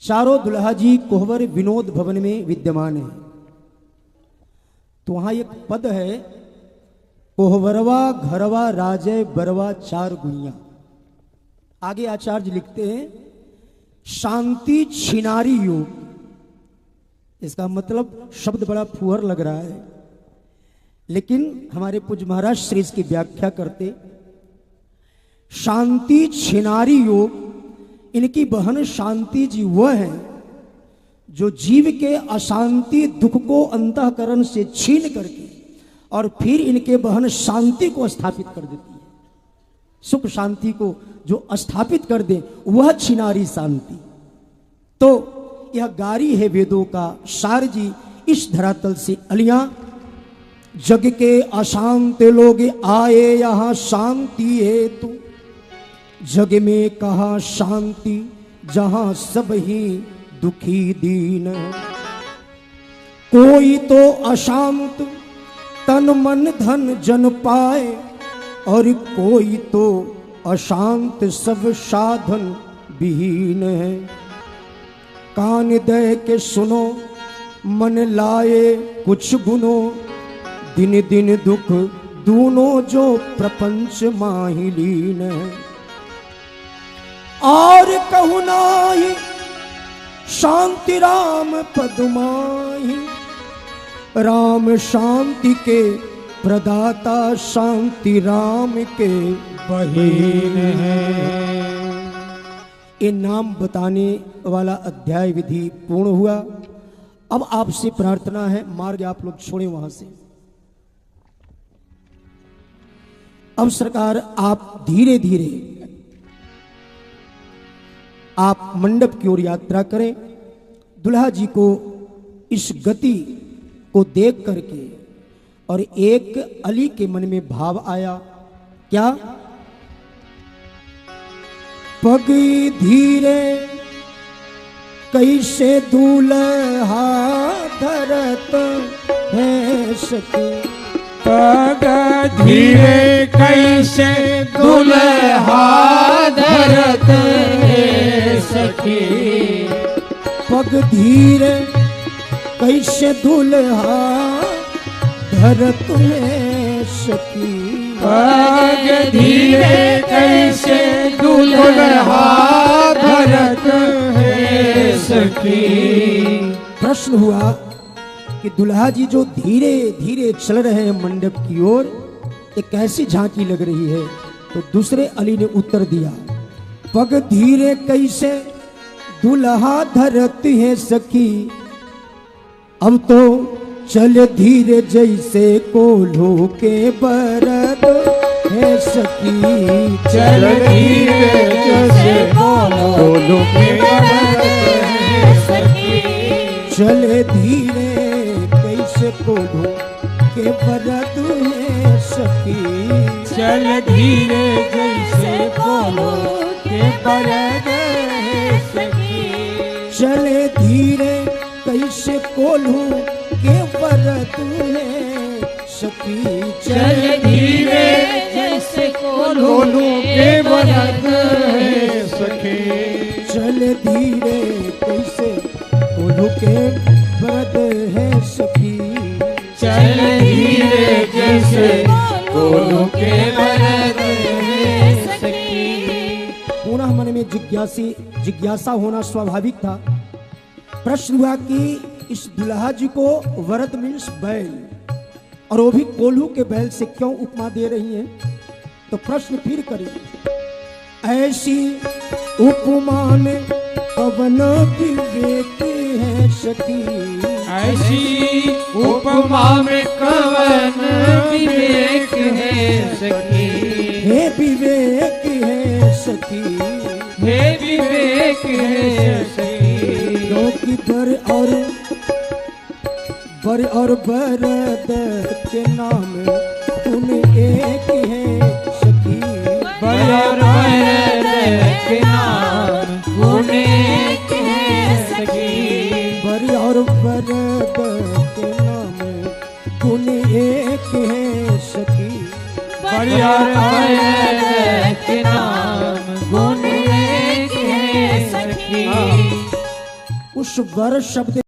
चारों दुल्हा जी कोहबर विनोद भवन में विद्यमान है, तो वहां एक पद है, कोहबरवा घरवा राजय बरवा चार गुइया। आगे आचार्य लिखते हैं, शांति छिनारी योग इसका मतलब शब्द बड़ा फुहर लग रहा है, लेकिन हमारे पूज्य महाराज श्री इसकी व्याख्या करते, शांति छिनारी योग, इनकी बहन शांति जी वह है जो जीव के अशांति दुख को अंतःकरण से छीन करके और फिर इनके बहन शांति को स्थापित कर देती है। सुख शांति को जो स्थापित कर दे वह छिनारी शांति। तो यह गारी है वेदों का सार जी, इस धरातल से अलियां जग के अशांत लोग आए यहाँ शांति हेतु, जग में कहा शांति जहां सब ही दुखी दीन। कोई तो अशांत तन मन धन जन पाए, और कोई तो अशांत सब साधन विहीन है। कान दे के सुनो मन लाए कुछ गुनो, दिन दिन दुख दोनों जो प्रपंच माही लीन है। और कहु नाही शांति राम पदमाही, राम शांति के प्रदाता शांति राम के बहीन है। ये नाम बताने वाला अध्याय विधि पूर्ण हुआ। अब आपसे प्रार्थना है, मार्ग आप लोग छोड़े वहां से। अब सरकार आप धीरे धीरे आप मंडप की ओर यात्रा करें। दुल्हा जी को इस गति को देख करके और एक अली के मन में भाव आया, क्या? पग धीरे कैसे दूल्हा धरत है सखी, पग धीरे कैसे दुल्हा धरत है सखी, पग धीरे कैसे दूल्हा धरत है सखी, पग धीरे कैसे दुल्हा धरत है सखी। प्रश्न हुआ कि दुल्हा जी जो धीरे धीरे चल रहे हैं मंडप की ओर, ये कैसी झांकी लग रही है? तो दूसरे अली ने उत्तर दिया, पग धीरे कैसे दुल्हा धरती है सखी, अब तो चल धीरे जैसे कोल्हू के बरद है सखी, चल धीरे जैसे कोल्हू के बरद है सखी, चले धीरे कैसे कोल्हू के बरद है सखी, चल धीरे जैसे कोल्हू के बरद है सखी, चले धीरे कैसे कोल्हू के बरद है सखी, चल धीरे जैसे कोल्हू के बरद है सखी, चल धीरे कैसे कोल्हू के बरद है सखी, चल धीरे जैसे कोल्हू के बरद है सखी। पुनः मन में जिज्ञासा होना स्वाभाविक था। प्रश्न हुआ कि इस दुल्हा जी को वरद मीन्स बैल, और वो भी कोल्हू के बैल से क्यों उपमा दे रही हैं? तो प्रश्न फिर करें, ऐसी उपमा में पवन विवेक है सखी, ऐसी उपमा में कवन विवेक है सखी, हे विवेक है सखी, हे विवेक है सखी, क्योंकि बर और बरद के नाम तुम एक है सखी, बर और बरद के नाम तुम एक है सखी, बर और बरद के नाम तुम एक है सखी, बर और बरद के नाम तुम एक है सखी। उस वर शब्द